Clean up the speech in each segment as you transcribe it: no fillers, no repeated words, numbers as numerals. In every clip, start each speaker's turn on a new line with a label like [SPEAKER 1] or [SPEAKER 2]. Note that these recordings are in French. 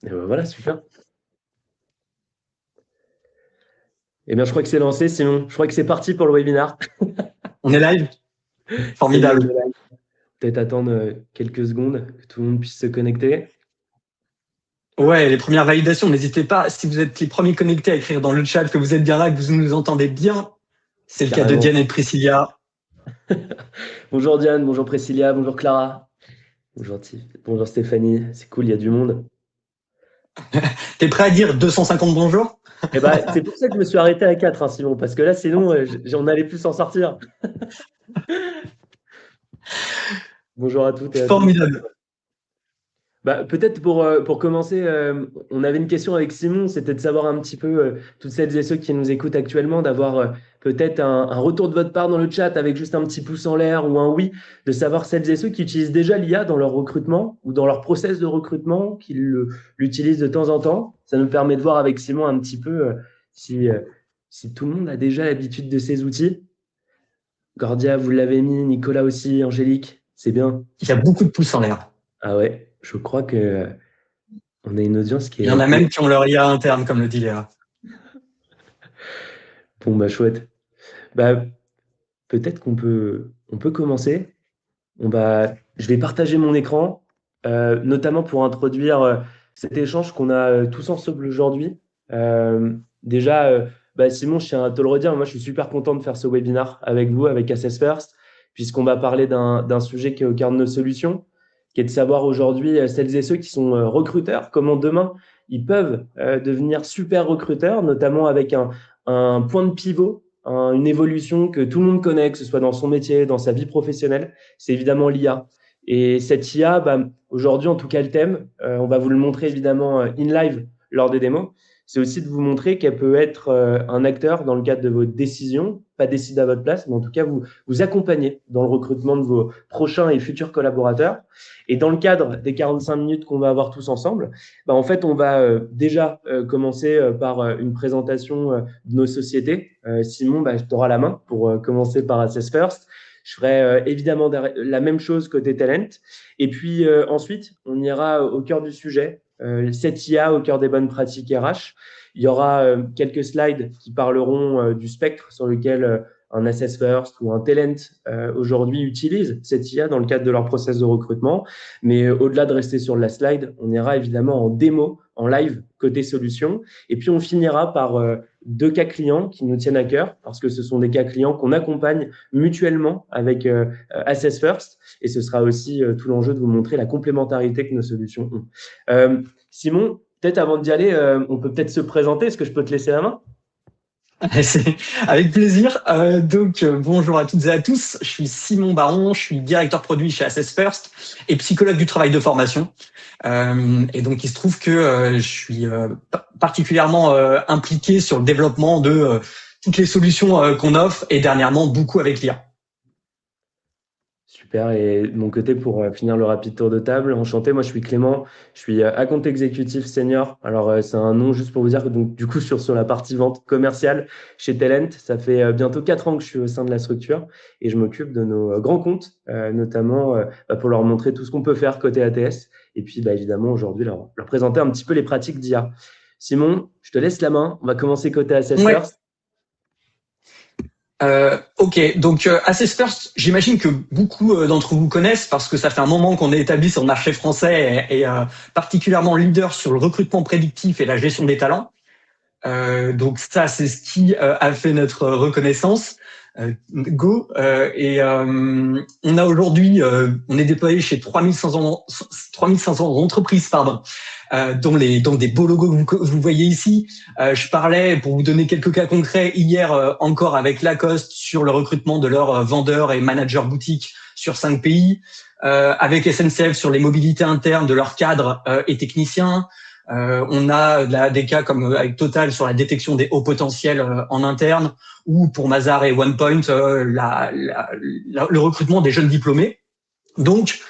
[SPEAKER 1] Et ben voilà, super. Eh bien, je crois que c'est lancé, Simon. Je crois que c'est parti pour le webinar.
[SPEAKER 2] On est live?
[SPEAKER 1] Ça y est, on
[SPEAKER 2] Formidable.
[SPEAKER 1] est là. Peut-être attendre quelques secondes que tout le monde puisse se connecter.
[SPEAKER 2] Ouais, les premières validations, n'hésitez pas, si vous êtes les premiers connectés, à écrire dans le chat que vous êtes bien là, que vous nous entendez bien. C'est le cas de
[SPEAKER 1] Carrément.
[SPEAKER 2] Diane et de Priscilla.
[SPEAKER 1] Bonjour Diane, bonjour Priscilla, bonjour Clara, bonjour Stéphanie. C'est cool, il y a du monde.
[SPEAKER 2] T'es prêt à dire 250 bonjours?
[SPEAKER 1] Eh ben, c'est pour ça que je me suis arrêté à 4, hein, Simon, parce que là, sinon, j'en allais plus s'en sortir. Bonjour à toutes et à tous.
[SPEAKER 2] Formidable.
[SPEAKER 1] Bah, peut-être pour commencer, on avait une question avec Simon, c'était de savoir un petit peu, toutes celles et ceux qui nous écoutent actuellement, d'avoir peut-être un retour de votre part dans le chat avec juste un petit pouce en l'air ou un oui, de savoir celles et ceux qui utilisent déjà l'IA dans leur recrutement ou dans leur process de recrutement, qui l'utilisent de temps en temps. Ça nous permet de voir avec Simon un petit peu si, si tout le monde a déjà l'habitude de ces outils. Gordia, vous l'avez mis, Nicolas aussi, Angélique, c'est bien.
[SPEAKER 2] Il y a beaucoup de pouces en l'air.
[SPEAKER 1] Ah ouais, je crois que on a une audience qui
[SPEAKER 2] Il y en
[SPEAKER 1] est
[SPEAKER 2] a même qui ont leur IA interne, comme le dit Léa.
[SPEAKER 1] bon, bah chouette. Bah, peut-être on peut commencer. Je vais partager mon écran, notamment pour introduire cet échange qu'on a tous ensemble aujourd'hui. Déjà, bah, Simon, je tiens à te le redire, moi je suis super content de faire ce webinar avec vous, avec Assess First, puisqu'on va parler d'un sujet qui est au cœur de nos solutions, qui est de savoir aujourd'hui celles et ceux qui sont recruteurs, comment demain ils peuvent devenir super recruteurs, notamment avec un point de pivot, une évolution que tout le monde connaît, que ce soit dans son métier, dans sa vie professionnelle, c'est évidemment l'IA. Et cette IA, bah, aujourd'hui, en tout cas, le thème, on va vous le montrer évidemment in live lors des démos, c'est aussi de vous montrer qu'elle peut être un acteur dans le cadre de vos décisions, pas décider à votre place, mais en tout cas vous accompagner dans le recrutement de vos prochains et futurs collaborateurs. Et dans le cadre des 45 minutes qu'on va avoir tous ensemble, bah, en fait, on va déjà commencer par une présentation de nos sociétés. Simon, bah, tu auras la main pour commencer par Assess First. Je ferai évidemment la même chose côté talent. Et puis ensuite, on ira au cœur du sujet, cette IA au cœur des bonnes pratiques RH. Il y aura quelques slides qui parleront du spectre sur lequel un Assess First ou un Talent aujourd'hui utilise cette IA dans le cadre de leur process de recrutement. Mais au-delà de rester sur la slide, on ira évidemment en démo, en live, côté solution. Et puis, on finira par deux cas clients qui nous tiennent à cœur, parce que ce sont des cas clients qu'on accompagne mutuellement avec Assess First. Et ce sera aussi tout l'enjeu de vous montrer la complémentarité que nos solutions ont. Simon, peut-être avant d'y aller, on peut peut-être se présenter. Est-ce que je peux te laisser la main?
[SPEAKER 2] Avec plaisir. Bonjour à toutes et à tous. Je suis Simon Baron, je suis directeur produit chez Assess First et psychologue du travail de formation. Et donc, il se trouve que je suis particulièrement impliqué sur le développement de toutes les solutions qu'on offre et dernièrement beaucoup avec l'IA.
[SPEAKER 1] Super. Et de mon côté, pour finir le rapide tour de table, enchanté, moi je suis Clément, je suis account exécutif senior. Alors c'est un nom juste pour vous dire que donc du coup sur la partie vente commerciale chez Talent, ça fait bientôt 4 ans que je suis au sein de la structure et je m'occupe de nos grands comptes, notamment pour leur montrer tout ce qu'on peut faire côté ATS et puis bah, évidemment aujourd'hui leur présenter un petit peu les pratiques d'IA. Simon, je te laisse la main. On va commencer côté Assess
[SPEAKER 2] Ouais.
[SPEAKER 1] First.
[SPEAKER 2] Ok, donc Assess First, j'imagine que beaucoup d'entre vous connaissent parce que ça fait un moment qu'on est établi sur le marché français et particulièrement leader sur le recrutement prédictif et la gestion des talents. Donc ça, c'est ce qui a fait notre reconnaissance. Go. On a aujourd'hui, on est déployé chez 3500 entreprises, pardon, dont des beaux logos que vous voyez ici. Je parlais, pour vous donner quelques cas concrets, hier encore avec Lacoste sur le recrutement de leurs vendeurs et managers boutiques sur 5 pays, avec SNCF sur les mobilités internes de leurs cadres et techniciens. On a des cas comme avec Total sur la détection des hauts potentiels en interne, ou pour Mazar et OnePoint, le recrutement des jeunes diplômés. Donc,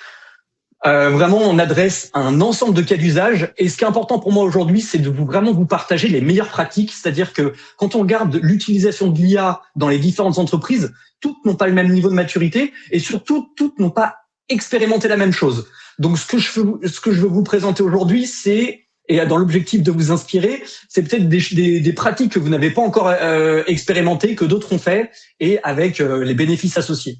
[SPEAKER 2] vraiment, on adresse un ensemble de cas d'usage. Et ce qui est important pour moi aujourd'hui, c'est de vraiment vous partager les meilleures pratiques. C'est-à-dire que quand on regarde l'utilisation de l'IA dans les différentes entreprises, toutes n'ont pas le même niveau de maturité et surtout, toutes n'ont pas expérimenté la même chose. Donc, ce que je veux vous présenter aujourd'hui, c'est Et dans l'objectif de vous inspirer, c'est peut-être des pratiques que vous n'avez pas encore expérimentées, que d'autres ont fait, et avec les bénéfices associés.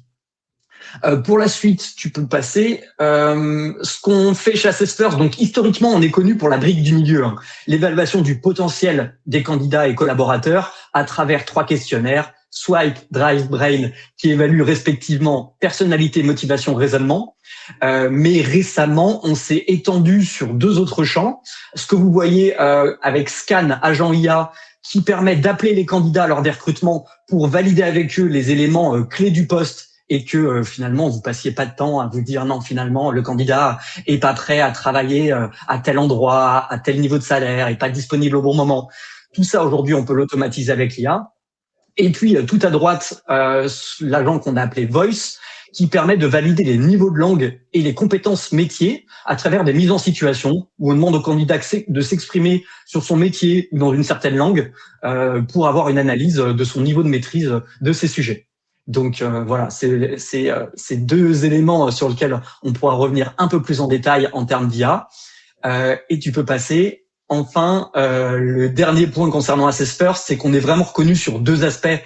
[SPEAKER 2] Pour la suite, tu peux passer. Ce qu'on fait chez Assessfirst, donc historiquement, on est connu pour la brique du milieu, hein, l'évaluation du potentiel des candidats et collaborateurs à travers 3 questionnaires, Swipe, Drive, Brain, qui évaluent respectivement personnalité, motivation, raisonnement. Mais récemment, on s'est étendu sur 2 autres champs. Ce que vous voyez avec Scan, agent IA, qui permet d'appeler les candidats lors des recrutements pour valider avec eux les éléments clés du poste, et que finalement vous passiez pas de temps à vous dire non, finalement le candidat est pas prêt à travailler à tel endroit, à tel niveau de salaire, est pas disponible au bon moment. Tout ça aujourd'hui on peut l'automatiser avec l'IA. Et puis tout à droite, l'agent qu'on a appelé Voice, qui permet de valider les niveaux de langue et les compétences métiers à travers des mises en situation où on demande au candidat de s'exprimer sur son métier ou dans une certaine langue pour avoir une analyse de son niveau de maîtrise de ces sujets. Donc voilà, c'est 2 éléments sur lesquels on pourra revenir un peu plus en détail en termes d'IA. Et tu peux passer. Enfin, le dernier point concernant Assessfirst, c'est qu'on est vraiment reconnu sur 2 aspects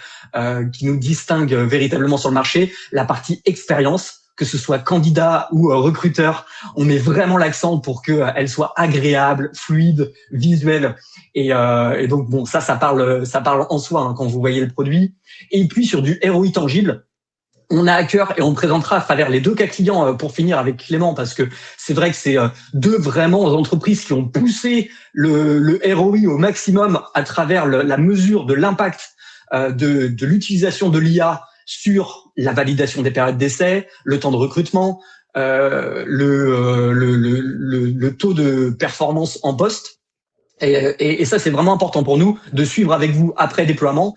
[SPEAKER 2] qui nous distinguent véritablement sur le marché. La partie expérience, que ce soit candidat ou recruteur, on met vraiment l'accent pour qu'elle soit agréable, fluide, visuelle. Et donc bon, ça parle en soi hein, quand vous voyez le produit. Et puis sur du ROI tangible, on a à cœur, et on présentera à travers les 2 cas clients pour finir avec Clément, parce que c'est vrai que c'est 2 vraiment entreprises qui ont poussé le ROI au maximum à travers la mesure de l'impact de l'utilisation de l'IA sur la validation des périodes d'essai, le temps de recrutement, le taux de performance en poste. Et ça, c'est vraiment important pour nous de suivre avec vous après déploiement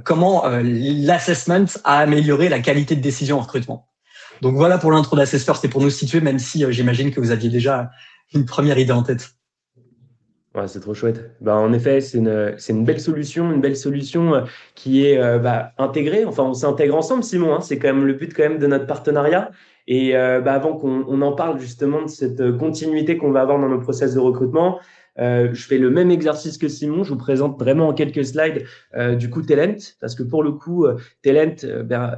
[SPEAKER 2] comment l'assessment a amélioré la qualité de décision en recrutement. Donc voilà pour l'intro d'Assessfirst et pour nous situer, même si j'imagine que vous aviez déjà une première idée en tête.
[SPEAKER 1] Ouais, c'est trop chouette. Bah, en effet, c'est une belle solution qui est intégrée. Enfin, on s'intègre ensemble, Simon, hein. C'est quand même le but quand même de notre partenariat. Et avant qu'on en parle justement de cette continuité qu'on va avoir dans nos process de recrutement, je fais le même exercice que Simon. Je vous présente vraiment en quelques slides du coup Talent, parce que pour le coup, Talent,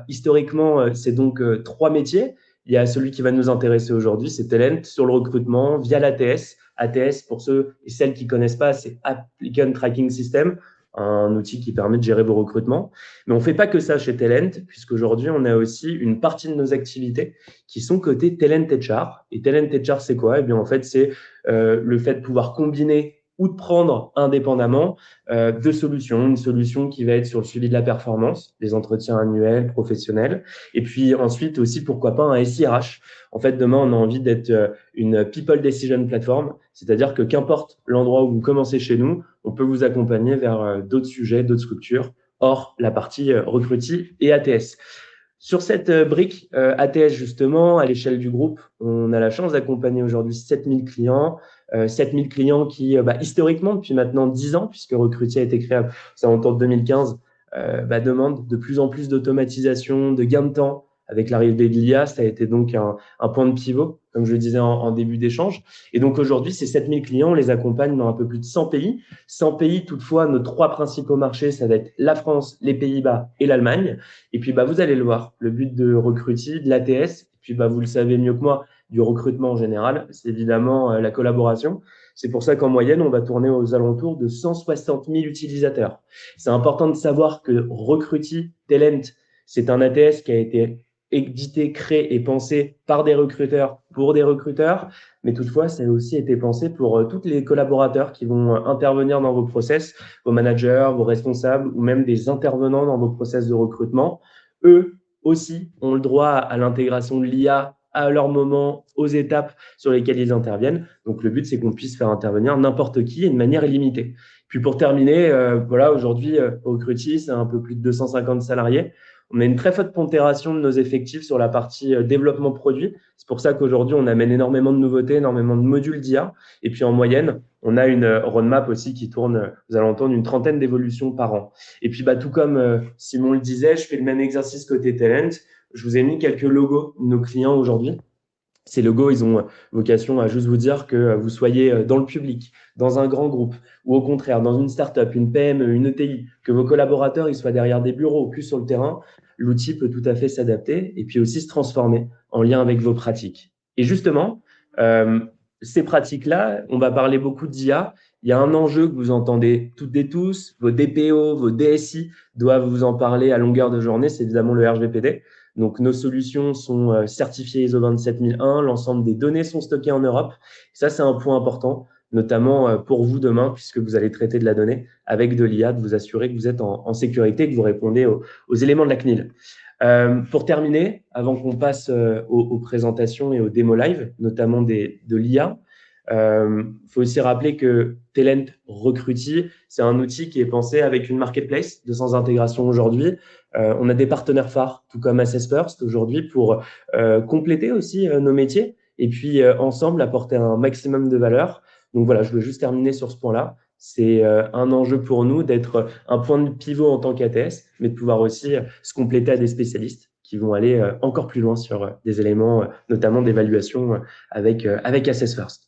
[SPEAKER 1] historiquement, c'est donc 3 métiers. Il y a celui qui va nous intéresser aujourd'hui, c'est Talent sur le recrutement via l'ATS. ATS, pour ceux et celles qui ne connaissent pas, c'est Applicant Tracking System, un outil qui permet de gérer vos recrutements. Mais on ne fait pas que ça chez Talent, puisqu'aujourd'hui, on a aussi une partie de nos activités qui sont côté Talent HR. Et Talent HR, c'est quoi? Eh bien, en fait, c'est le fait de pouvoir combiner ou de prendre indépendamment 2 solutions. Une solution qui va être sur le suivi de la performance, les entretiens annuels, professionnels. Et puis ensuite aussi, pourquoi pas, un SIRH. En fait, demain, on a envie d'être une People Decision Platform, c'est-à-dire que qu'importe l'endroit où vous commencez chez nous, on peut vous accompagner vers d'autres sujets, d'autres structures, hors la partie recrutis et ATS. Sur cette brique ATS, justement, à l'échelle du groupe, on a la chance d'accompagner aujourd'hui 7000 clients, 7000 clients qui, historiquement, depuis maintenant 10 ans, puisque Recruti a été créé aux alentours de 2015, demandent de plus en plus d'automatisation, de gain de temps. Avec l'arrivée de l'IA, ça a été donc un point de pivot, comme je le disais en début d'échange. Et donc aujourd'hui, ces 7000 clients, on les accompagne dans un peu plus de 100 pays. 100 pays, toutefois, nos 3 principaux marchés, ça va être la France, les Pays-Bas et l'Allemagne. Et puis, vous allez le voir, le but de Recruti, de l'ATS, et puis vous le savez mieux que moi, du recrutement en général, c'est évidemment la collaboration. C'est pour ça qu'en moyenne, on va tourner aux alentours de 160 000 utilisateurs. C'est important de savoir que Recruti, Talent, c'est un ATS qui a été édité, créé et pensé par des recruteurs pour des recruteurs, mais toutefois, ça a aussi été pensé pour tous les collaborateurs qui vont intervenir dans vos process, vos managers, vos responsables ou même des intervenants dans vos process de recrutement. Eux aussi ont le droit à l'intégration de l'IA à leur moment, aux étapes sur lesquelles ils interviennent. Donc, le but, c'est qu'on puisse faire intervenir n'importe qui et de manière illimitée. Puis, pour terminer, aujourd'hui, au Recruti, c'est un peu plus de 250 salariés. On a une très forte pondération de nos effectifs sur la partie développement produit. C'est pour ça qu'aujourd'hui, on amène énormément de nouveautés, énormément de modules d'IA. Et puis, en moyenne, on a une roadmap aussi qui tourne aux alentours d'une 30aine d'évolutions par an. Et puis, tout comme Simon le disait, je fais le même exercice côté Talent. Je vous ai mis quelques logos de nos clients aujourd'hui. Ces logos, ils ont vocation à juste vous dire que vous soyez dans le public, dans un grand groupe, ou au contraire, dans une start-up, une PME, une ETI, que vos collaborateurs ils soient derrière des bureaux ou plus sur le terrain, l'outil peut tout à fait s'adapter et puis aussi se transformer en lien avec vos pratiques. Et justement, euh, ces pratiques-là, on va parler beaucoup d'IA. Il y a un enjeu que vous entendez toutes et tous, vos DPO, vos DSI doivent vous en parler à longueur de journée, c'est évidemment le RGPD. Donc, nos solutions sont certifiées ISO 27001, l'ensemble des données sont stockées en Europe. Ça, c'est un point important, notamment pour vous demain, puisque vous allez traiter de la donnée avec de l'IA, de vous assurer que vous êtes en sécurité, que vous répondez aux éléments de la CNIL. Pour terminer, avant qu'on passe aux présentations et aux démos live, notamment de l'IA, faut aussi rappeler que Talent Recruity, c'est un outil qui est pensé avec une marketplace de sans intégration aujourd'hui. On a des partenaires phares, tout comme Assess First aujourd'hui, pour compléter aussi nos métiers et puis ensemble apporter un maximum de valeur. Donc voilà, je veux juste terminer sur ce point-là. C'est un enjeu pour nous d'être un point de pivot en tant qu'ATS, mais de pouvoir aussi se compléter à des spécialistes qui vont aller encore plus loin sur des éléments, notamment d'évaluation avec Assess First.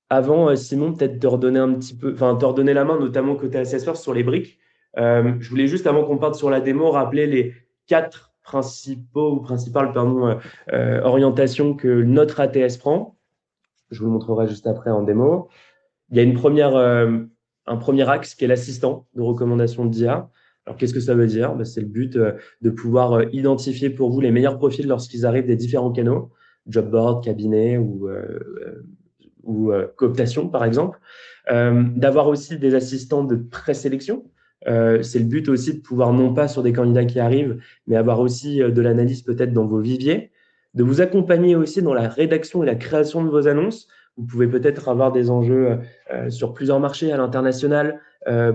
[SPEAKER 1] Avant, Simon, peut-être te redonner un petit peu, enfin, te redonner la main, notamment côté Assessor sur les briques. Je voulais juste, avant qu'on parte sur la démo, rappeler les 4 principales orientations que notre ATS prend. Je vous le montrerai juste après en démo. Il y a un premier axe qui est l'assistant de recommandation d'IA. Alors, qu'est-ce que ça veut dire? C'est le but de pouvoir identifier pour vous les meilleurs profils lorsqu'ils arrivent des différents canaux, job board, cabinet ou cooptation, par exemple. D'avoir aussi des assistants de présélection. C'est le but aussi de pouvoir, non pas sur des candidats qui arrivent, mais avoir aussi de l'analyse peut-être dans vos viviers, de vous accompagner aussi dans la rédaction et la création de vos annonces. Vous pouvez peut-être avoir des enjeux sur plusieurs marchés à l'international,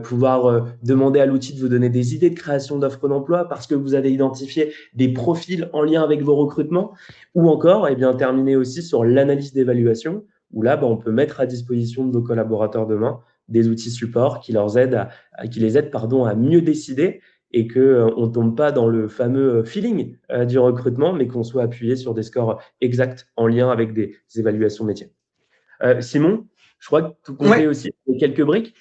[SPEAKER 1] pouvoir demander à l'outil de vous donner des idées de création d'offres d'emploi parce que vous avez identifié des profils en lien avec vos recrutements, ou encore, eh bien, terminer aussi sur l'analyse d'évaluation, où là, on peut mettre à disposition de nos collaborateurs demain des outils support qui les aident à mieux décider et qu'on ne tombe pas dans le fameux feeling du recrutement, mais qu'on soit appuyé sur des scores exacts en lien avec des évaluations métiers. Simon, je crois que tout compter aussi quelques briques.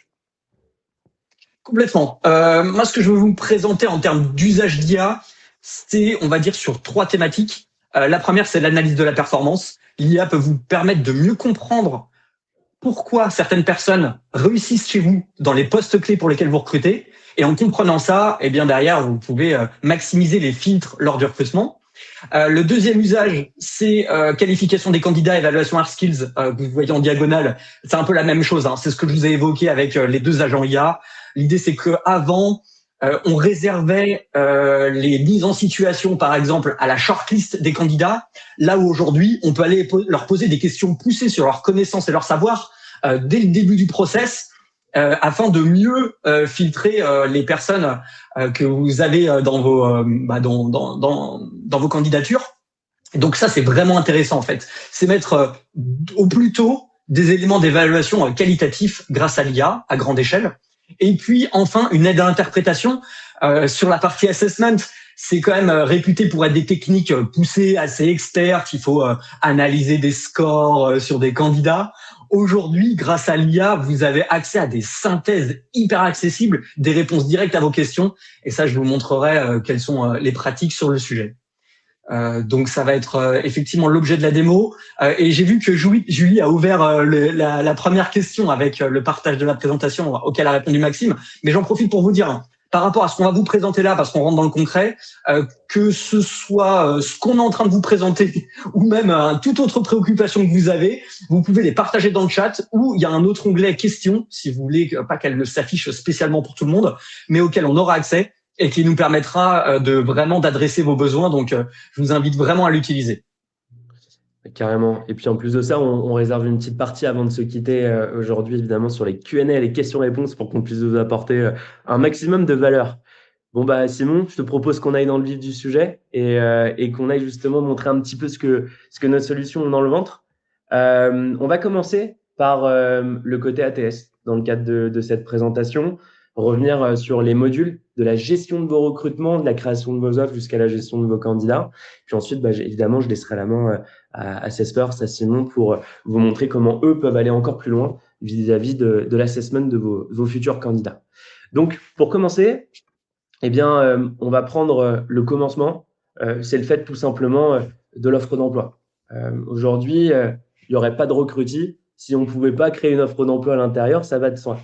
[SPEAKER 2] Complètement. Moi, ce que je veux vous présenter en termes d'usage d'IA, c'est, on va dire, sur 3 thématiques. La première, c'est l'analyse de la performance. L'IA peut vous permettre de mieux comprendre pourquoi certaines personnes réussissent chez vous dans les postes clés pour lesquels vous recrutez. Et en comprenant ça, eh bien derrière, vous pouvez maximiser les filtres lors du recrutement. Le deuxième usage, c'est qualification des candidats, évaluation hard skills, que vous voyez en diagonale. C'est un peu la même chose, hein. C'est ce que je vous ai évoqué avec les 2 agents IA. L'idée, c'est que avant, on réservait les mises en situation, par exemple, à la shortlist des candidats. Là où aujourd'hui, on peut aller leur poser des questions poussées sur leur connaissance et leur savoir dès le début du process, afin de mieux filtrer les personnes que vous avez dans vos candidatures. Donc ça, c'est vraiment intéressant en fait. C'est mettre au plus tôt des éléments d'évaluation qualitatifs grâce à l'IA à grande échelle. Et puis enfin, une aide à l'interprétation sur la partie assessment. C'est quand même réputé pour être des techniques poussées, assez expertes. Il faut analyser des scores sur des candidats. Aujourd'hui, grâce à l'IA, vous avez accès à des synthèses hyper accessibles, des réponses directes à vos questions. Et ça, je vous montrerai quelles sont les pratiques sur le sujet. Donc, ça va être effectivement l'objet de la démo. Et j'ai vu que Julie a ouvert la première question avec le partage de la présentation auquel a répondu Maxime. Mais j'en profite pour vous dire, par rapport à ce qu'on va vous présenter là, parce qu'on rentre dans le concret, que ce soit ce qu'on est en train de vous présenter ou même toute autre préoccupation que vous avez, vous pouvez les partager dans le chat, ou il y a un autre onglet questions, si vous voulez, pas qu'elle s'affiche spécialement pour tout le monde, mais auquel on aura accès et qui nous permettra d'adresser vos besoins. Donc, je vous invite vraiment à l'utiliser.
[SPEAKER 1] Carrément. Et puis en plus de ça, on réserve une petite partie avant de se quitter aujourd'hui, évidemment, sur les Q&A, les questions-réponses, pour qu'on puisse vous apporter un maximum de valeur. Bon, Simon, je te propose qu'on aille dans le vif du sujet et qu'on aille justement montrer un petit peu ce que notre solution a dans le ventre. On va commencer par le côté ATS dans le cadre de cette présentation. revenir sur les modules de la gestion de vos recrutements, de la création de vos offres jusqu'à la gestion de vos candidats. Puis ensuite, évidemment, je laisserai la main à Salesforce, à Simon, pour vous montrer comment eux peuvent aller encore plus loin vis-à-vis de l'assessment de vos futurs candidats. Donc, pour commencer, eh bien, on va prendre le commencement. C'est le fait tout simplement de l'offre d'emploi. Aujourd'hui, il n'y aurait pas de recrutis si on ne pouvait pas créer une offre d'emploi à l'intérieur, ça va de soi.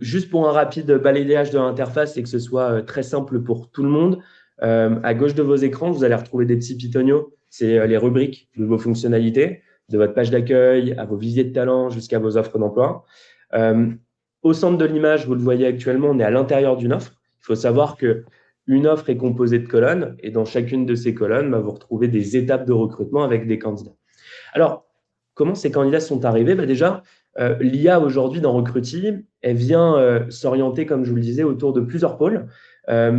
[SPEAKER 1] Juste pour un rapide balayage de l'interface et que ce soit très simple pour tout le monde, à gauche de vos écrans, vous allez retrouver des petits pitonios. C'est les rubriques de vos fonctionnalités, de votre page d'accueil à vos visiers de talent jusqu'à vos offres d'emploi. Au centre de l'image, vous le voyez actuellement, on est à l'intérieur d'une offre. Il faut savoir qu'une offre est composée de colonnes et dans chacune de ces colonnes, vous retrouvez des étapes de recrutement avec des candidats. Alors, comment ces candidats sont arrivés? Déjà, l'IA aujourd'hui dans Recruti, elle vient s'orienter, comme je vous le disais, autour de plusieurs pôles.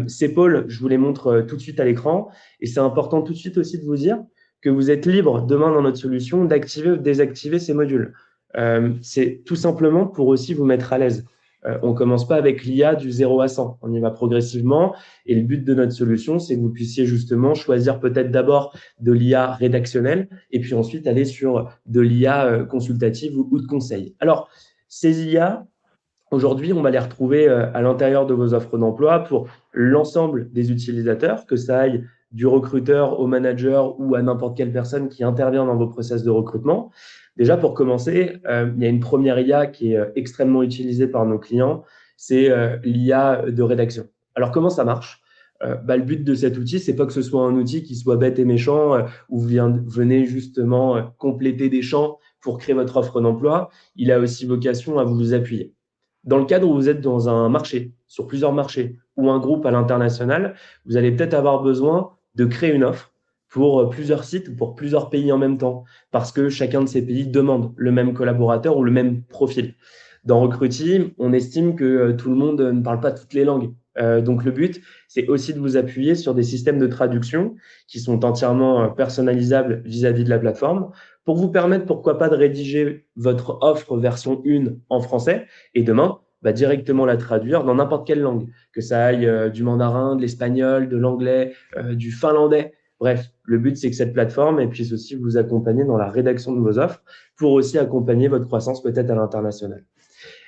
[SPEAKER 1] Ces pôles, je vous les montre tout de suite à l'écran. Et c'est important tout de suite aussi de vous dire que vous êtes libre demain dans notre solution d'activer ou de désactiver ces modules. C'est tout simplement pour aussi vous mettre à l'aise. On ne commence pas avec l'IA du 0 à 100. On y va progressivement. Et le but de notre solution, c'est que vous puissiez justement choisir peut-être d'abord de l'IA rédactionnelle et puis ensuite aller sur de l'IA consultative ou de conseil. Alors, ces IA, aujourd'hui, on va les retrouver à l'intérieur de vos offres d'emploi pour l'ensemble des utilisateurs, que ça aille du recruteur au manager ou à n'importe quelle personne qui intervient dans vos process de recrutement. Déjà, pour commencer, il y a une première IA qui est extrêmement utilisée par nos clients, c'est l'IA de rédaction. Alors, comment ça marche? Le but de cet outil, c'est pas que ce soit un outil qui soit bête et méchant, où vous venez justement compléter des champs pour créer votre offre d'emploi. Il a aussi vocation à vous appuyer. Dans le cadre où vous êtes dans un marché, sur plusieurs marchés, ou un groupe à l'international, vous allez peut-être avoir besoin de créer une offre pour plusieurs sites ou pour plusieurs pays en même temps, parce que chacun de ces pays demande le même collaborateur ou le même profil. Dans Recruti, on estime que tout le monde ne parle pas toutes les langues. Donc le but, c'est aussi de vous appuyer sur des systèmes de traduction qui sont entièrement personnalisables vis-à-vis de la plateforme pour vous permettre, pourquoi pas, de rédiger votre offre version 1 en français et demain, directement la traduire dans n'importe quelle langue, que ça aille du mandarin, de l'espagnol, de l'anglais, du finlandais. Bref, le but, c'est que cette plateforme elle puisse aussi vous accompagner dans la rédaction de vos offres pour aussi accompagner votre croissance peut-être à l'international.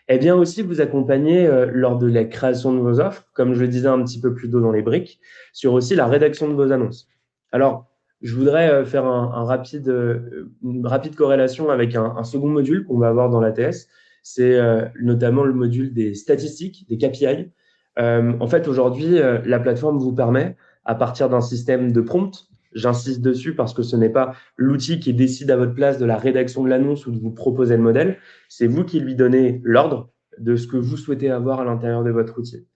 [SPEAKER 1] Elle vient aussi vous accompagner lors de la création de vos offres, comme je le disais un petit peu plus tôt dans les briques, sur aussi la rédaction de vos annonces. Alors, je voudrais faire une rapide corrélation avec un second module qu'on va avoir dans l'ATS. C'est notamment le module des statistiques, des KPI. En fait, aujourd'hui, la plateforme vous permet, à partir d'un système de prompt, j'insiste dessus parce que ce n'est pas l'outil qui décide à votre place de la rédaction de l'annonce ou de vous proposer le modèle, c'est vous qui lui donnez l'ordre de ce que vous souhaitez avoir à l'intérieur de votre outil.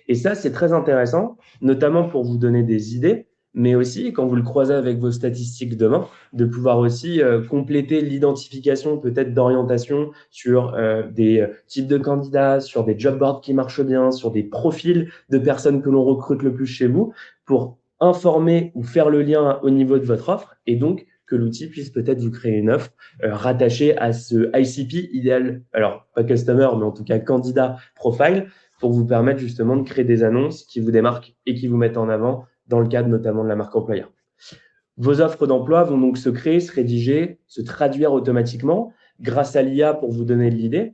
[SPEAKER 1] Et ça, c'est très intéressant, notamment pour vous donner des idées, mais aussi, quand vous le croisez avec vos statistiques demain, de pouvoir aussi compléter l'identification peut-être d'orientation sur des types de candidats, sur des job boards qui marchent bien, sur des profils de personnes que l'on recrute le plus chez vous, pour informer ou faire le lien au niveau de votre offre, et donc que l'outil puisse peut-être vous créer une offre rattachée à ce ICP idéal, alors pas customer, mais en tout cas candidat profile, pour vous permettre justement de créer des annonces qui vous démarquent et qui vous mettent en avant dans le cadre notamment de la marque employeur. Vos offres d'emploi vont donc se créer, se rédiger, se traduire automatiquement grâce à l'IA pour vous donner de l'idée.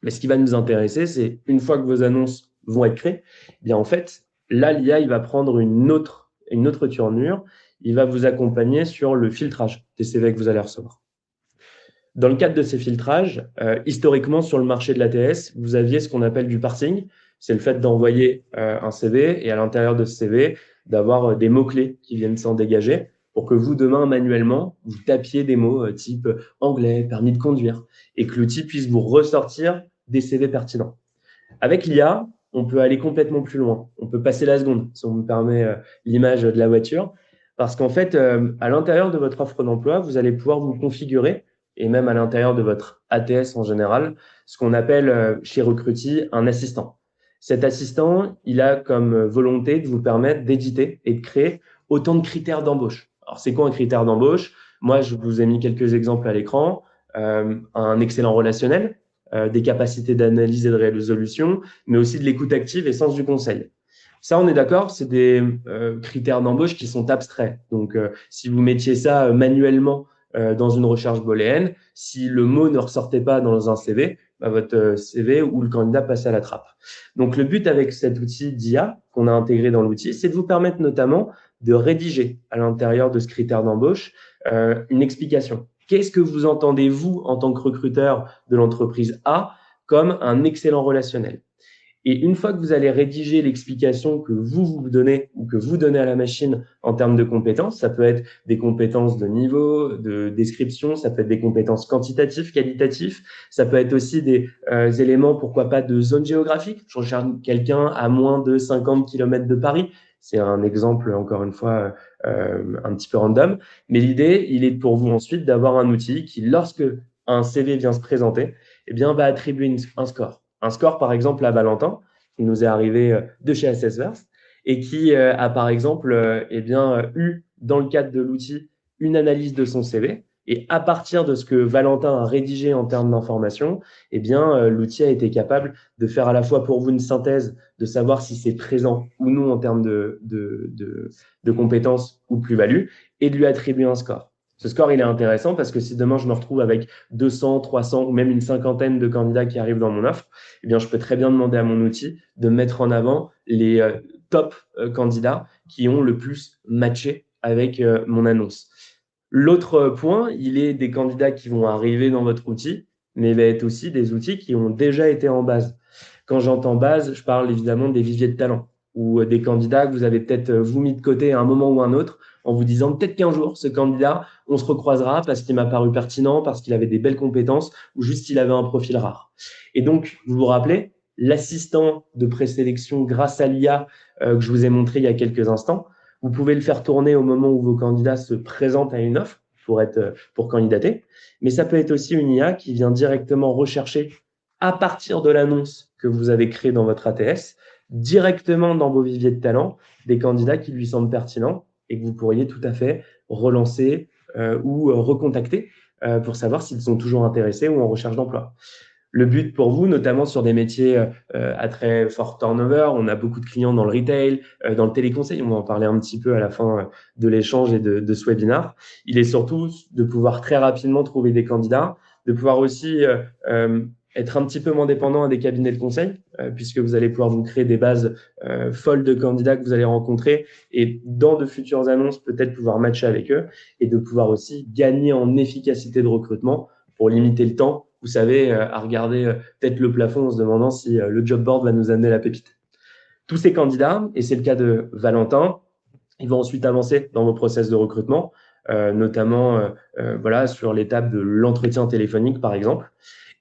[SPEAKER 1] Mais ce qui va nous intéresser, c'est une fois que vos annonces vont être créées, en fait, là, l'IA, il va prendre une autre tournure. Il va vous accompagner sur le filtrage des CV que vous allez recevoir. Dans le cadre de ces filtrages, historiquement, sur le marché de l'ATS, vous aviez ce qu'on appelle du parsing. C'est le fait d'envoyer un CV et à l'intérieur de ce CV, d'avoir des mots-clés qui viennent s'en dégager pour que vous, demain, manuellement, vous tapiez des mots type anglais, permis de conduire, et que l'outil puisse vous ressortir des CV pertinents. Avec l'IA, on peut aller complètement plus loin. On peut passer la seconde, si on me permet l'image de la voiture, parce qu'en fait, à l'intérieur de votre offre d'emploi, vous allez pouvoir vous configurer, et même à l'intérieur de votre ATS en général, ce qu'on appelle chez Recruti un assistant. Cet assistant, il a comme volonté de vous permettre d'éditer et de créer autant de critères d'embauche. Alors, c'est quoi un critère d'embauche? Moi, je vous ai mis quelques exemples à l'écran. Un excellent relationnel, des capacités d'analyse et de résolution, mais aussi de l'écoute active et sens du conseil. Ça, on est d'accord, c'est des critères d'embauche qui sont abstraits. Donc, si vous mettiez ça manuellement dans une recherche booléenne, si le mot ne ressortait pas dans un CV, bah, votre CV ou le candidat passe à la trappe. Donc, le but avec cet outil d'IA qu'on a intégré dans l'outil, c'est de vous permettre notamment de rédiger à l'intérieur de ce critère d'embauche une explication. Qu'est-ce que vous entendez, vous, en tant que recruteur de l'entreprise A, comme un excellent relationnel? Et une fois que vous allez rédiger l'explication que vous donnez ou que vous donnez à la machine en termes de compétences, ça peut être des compétences de niveau, de description, ça peut être des compétences quantitatives, qualitatives, ça peut être aussi des éléments, pourquoi pas, de zone géographique. Je recherche quelqu'un à moins de 50 km de Paris. C'est un exemple, encore une fois, un petit peu random. Mais l'idée, il est pour vous ensuite d'avoir un outil qui, lorsque un CV vient se présenter, eh bien, va attribuer un score. Un score, par exemple, à Valentin, qui nous est arrivé de chez Assessverse et qui a, par exemple, eh bien, eu, dans le cadre de l'outil, une analyse de son CV. Et à partir de ce que Valentin a rédigé en termes d'information, eh bien, l'outil a été capable de faire à la fois pour vous une synthèse, de savoir si c'est présent ou non en termes de compétences ou plus-value, et de lui attribuer un score. Ce score, il est intéressant parce que si demain je me retrouve avec 200, 300 ou même une cinquantaine de candidats qui arrivent dans mon offre, eh bien, je peux très bien demander à mon outil de mettre en avant les top candidats qui ont le plus matché avec mon annonce. L'autre point, il est des candidats qui vont arriver dans votre outil, mais il va être aussi des outils qui ont déjà été en base. Quand j'entends base, je parle évidemment des viviers de talent ou des candidats que vous avez peut-être vous mis de côté à un moment ou un autre en vous disant peut-être qu'un jour, ce candidat, on se recroisera parce qu'il m'a paru pertinent, parce qu'il avait des belles compétences ou juste il avait un profil rare. Et donc, vous vous rappelez, l'assistant de présélection grâce à l'IA que je vous ai montré il y a quelques instants, vous pouvez le faire tourner au moment où vos candidats se présentent à une offre pour candidater, mais ça peut être aussi une IA qui vient directement rechercher à partir de l'annonce que vous avez créée dans votre ATS, directement dans vos viviers de talent, des candidats qui lui semblent pertinents et que vous pourriez tout à fait relancer ou recontacter pour savoir s'ils sont toujours intéressés ou en recherche d'emploi. Le but pour vous, notamment sur des métiers à très fort turnover, on a beaucoup de clients dans le retail, dans le téléconseil, on va en parler un petit peu à la fin de l'échange et de ce webinaire. Il est surtout de pouvoir très rapidement trouver des candidats, de pouvoir aussi être un petit peu moins dépendant à des cabinets de conseil, puisque vous allez pouvoir vous créer des bases folles de candidats que vous allez rencontrer et dans de futures annonces, peut-être pouvoir matcher avec eux et de pouvoir aussi gagner en efficacité de recrutement pour limiter le temps, vous savez, à regarder peut-être le plafond en se demandant si le job board va nous amener la pépite. Tous ces candidats, et c'est le cas de Valentin, ils vont ensuite avancer dans vos process de recrutement, notamment voilà, sur l'étape de l'entretien téléphonique, par exemple.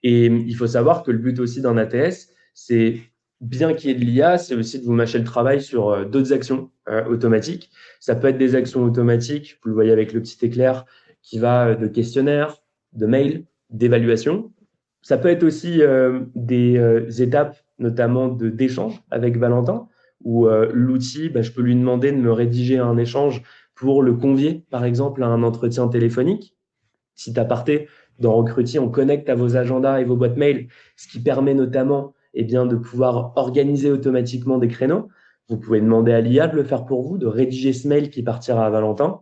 [SPEAKER 1] Et il faut savoir que le but aussi d'un ATS, c'est bien qu'il y ait de l'IA, c'est aussi de vous mâcher le travail sur d'autres actions automatiques. Ça peut être des actions automatiques, vous le voyez avec le petit éclair, qui va de questionnaires, de mails, d'évaluation. Ça peut être aussi des étapes, notamment d'échange avec Valentin, où l'outil, je peux lui demander de me rédiger un échange pour le convier, par exemple, à un entretien téléphonique. Site aparté, dans Recruti, on connecte à vos agendas et vos boîtes mail, ce qui permet notamment de pouvoir organiser automatiquement des créneaux. Vous pouvez demander à l'IA de le faire pour vous, de rédiger ce mail qui partira à Valentin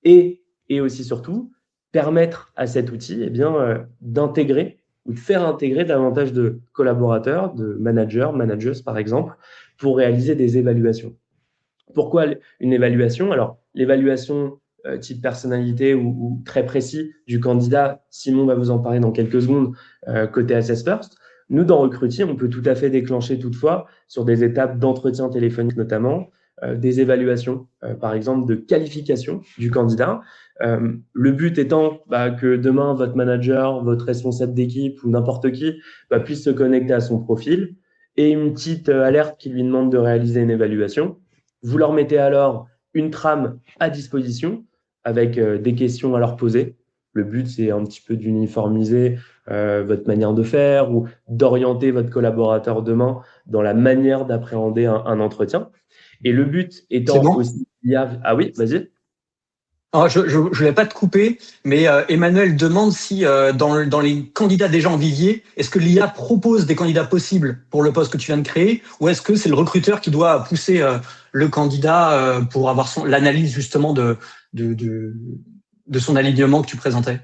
[SPEAKER 1] et aussi surtout permettre à cet outil d'intégrer ou de faire intégrer davantage de collaborateurs, de managers par exemple, pour réaliser des évaluations. Pourquoi une évaluation? Alors, l'évaluation type personnalité ou très précis du candidat, Simon va vous en parler dans quelques secondes, côté Assess First. Nous, dans Recruti, on peut tout à fait déclencher toutefois sur des étapes d'entretien téléphonique notamment, des évaluations, par exemple de qualification du candidat. Le but étant que demain, votre manager, votre responsable d'équipe ou n'importe qui puisse se connecter à son profil et une petite alerte qui lui demande de réaliser une évaluation. Vous leur mettez alors une trame à disposition avec des questions à leur poser. Le but, c'est un petit peu d'uniformiser votre manière de faire ou d'orienter votre collaborateur demain dans la manière d'appréhender un entretien. Et le but
[SPEAKER 2] C'est
[SPEAKER 1] étant
[SPEAKER 2] bon?
[SPEAKER 1] aussi... Ah oui, vas-y.
[SPEAKER 2] Alors, je ne vais pas te couper, mais Emmanuel demande si dans les candidats déjà en vivier, est-ce que l'IA propose des candidats possibles pour le poste que tu viens de créer, ou est-ce que c'est le recruteur qui doit pousser le candidat pour avoir l'analyse justement de son alignement que tu présentais?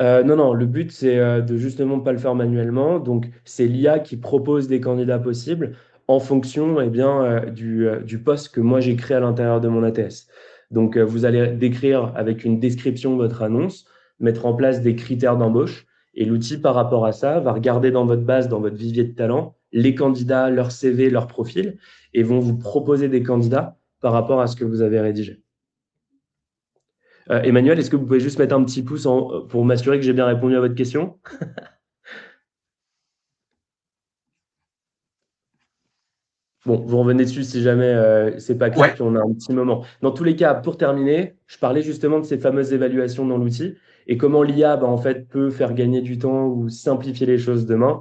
[SPEAKER 1] Non, le but, c'est de justement pas le faire manuellement. Donc, c'est l'IA qui propose des candidats possibles en fonction eh bien, du poste que moi j'ai créé à l'intérieur de mon ATS. Donc, vous allez décrire avec une description votre annonce, mettre en place des critères d'embauche, et l'outil, par rapport à ça, va regarder dans votre base, dans votre vivier de talent, les candidats, leur CV, leur profil, et vont vous proposer des candidats par rapport à ce que vous avez rédigé. Emmanuel, est-ce que vous pouvez juste mettre un petit pouce pour m'assurer que j'ai bien répondu à votre question? Bon, vous revenez dessus si jamais c'est pas clair,
[SPEAKER 2] Ouais.
[SPEAKER 1] puis on a un petit moment. Dans tous les cas, pour terminer, je parlais justement de ces fameuses évaluations dans l'outil et comment l'IA, en fait, peut faire gagner du temps ou simplifier les choses demain.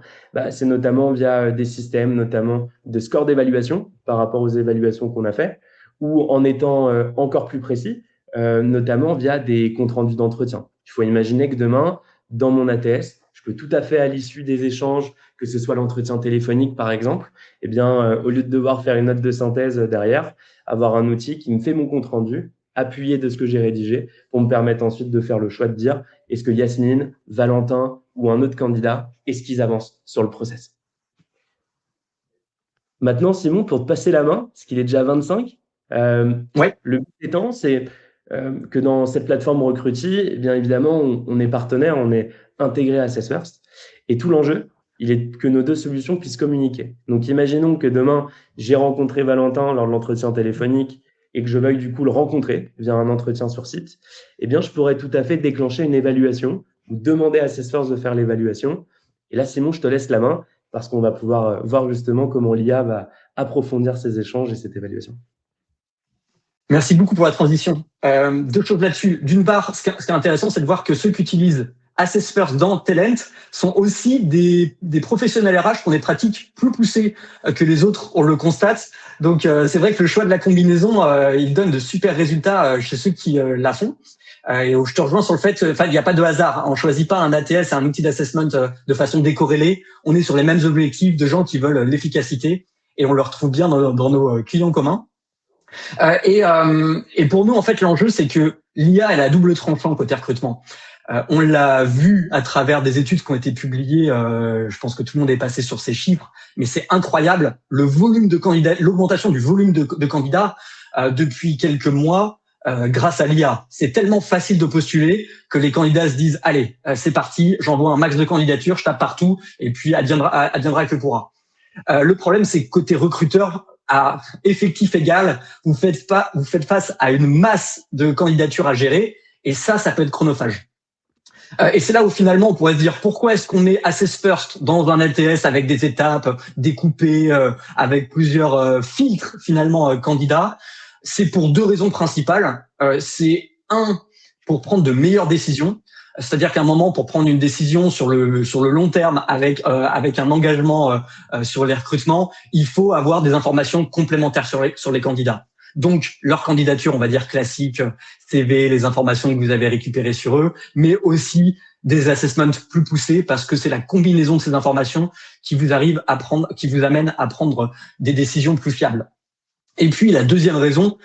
[SPEAKER 1] C'est notamment via des systèmes, notamment de scores d'évaluation par rapport aux évaluations qu'on a fait, ou en étant encore plus précis, notamment via des comptes rendus d'entretien. Il faut imaginer que demain, dans mon ATS, je peux tout à fait, à l'issue des échanges, que ce soit l'entretien téléphonique par exemple, eh bien, au lieu de devoir faire une note de synthèse derrière, avoir un outil qui me fait mon compte rendu, appuyé de ce que j'ai rédigé, pour me permettre ensuite de faire le choix de dire est-ce que Yasmine, Valentin ou un autre candidat, est-ce qu'ils avancent sur le process. Maintenant, Simon, pour te passer la main, parce qu'il est déjà 25,
[SPEAKER 2] Ouais.
[SPEAKER 1] le but étant, c'est que dans cette plateforme Recruity, eh bien évidemment, on est partenaire, on est intégré à Salesforce. Et tout l'enjeu, il est que nos deux solutions puissent communiquer. Donc, imaginons que demain, j'ai rencontré Valentin lors de l'entretien téléphonique et que je veuille du coup le rencontrer via un entretien sur site. Eh bien, je pourrais tout à fait déclencher une évaluation ou demander à Salesforce de faire l'évaluation. Et là, Simon, je te laisse la main parce qu'on va pouvoir voir justement comment l'IA va approfondir ces échanges et cette évaluation.
[SPEAKER 2] Merci beaucoup pour la transition. Deux choses là-dessus. D'une part, ce qui est intéressant, c'est de voir que ceux qui utilisent Assess First dans Talent sont aussi des professionnels RH qui ont des pratiques plus poussées que les autres, on le constate. Donc, c'est vrai que le choix de la combinaison, il donne de super résultats chez ceux qui la font. Et je te rejoins sur le fait, il n'y a pas de hasard. On choisit pas un ATS, un outil d'assessment de façon décorrélée. On est sur les mêmes objectifs de gens qui veulent l'efficacité et on le retrouve bien dans nos clients communs. Et pour nous, en fait, l'enjeu, c'est que l'IA, elle a double tranchant côté recrutement. On l'a vu à travers des études qui ont été publiées. Je pense que tout le monde est passé sur ces chiffres, mais c'est incroyable le volume de candidats, l'augmentation du volume de candidats depuis quelques mois grâce à l'IA. C'est tellement facile de postuler que les candidats se disent allez, c'est parti, j'envoie un max de candidatures, je tape partout et puis adviendra que pourra. Le problème, c'est que côté recruteur, à effectif égal, vous faites face à une masse de candidatures à gérer, et ça peut être chronophage. Et c'est là où finalement on pourrait se dire pourquoi est-ce qu'on met Assess First dans un LTS avec des étapes découpées, avec plusieurs filtres finalement candidats. C'est pour deux raisons principales. C'est un, pour prendre de meilleures décisions. C'est-à-dire qu'à un moment, pour prendre une décision sur le long terme avec un engagement sur les recrutements, il faut avoir des informations complémentaires sur les candidats. Donc, leur candidature, on va dire classique, CV, les informations que vous avez récupérées sur eux, mais aussi des assessments plus poussés parce que c'est la combinaison de ces informations qui vous amène à prendre des décisions plus fiables. Et puis, la deuxième raison,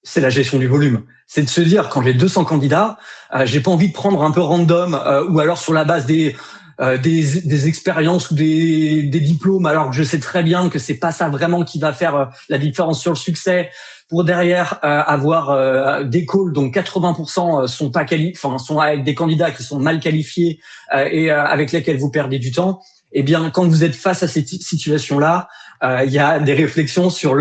[SPEAKER 2] c'est la gestion du volume. C'est de se dire, quand j'ai 200 candidats, j'ai pas envie de prendre un peu random ou alors sur la base des expériences ou des diplômes, alors que je sais très bien que c'est pas ça vraiment qui va faire la différence sur le succès, pour derrière avoir des calls dont 80% sont avec des candidats qui sont mal qualifiés et avec lesquels vous perdez du temps. Eh bien, quand vous êtes face à cette situation-là, il y a des réflexions sur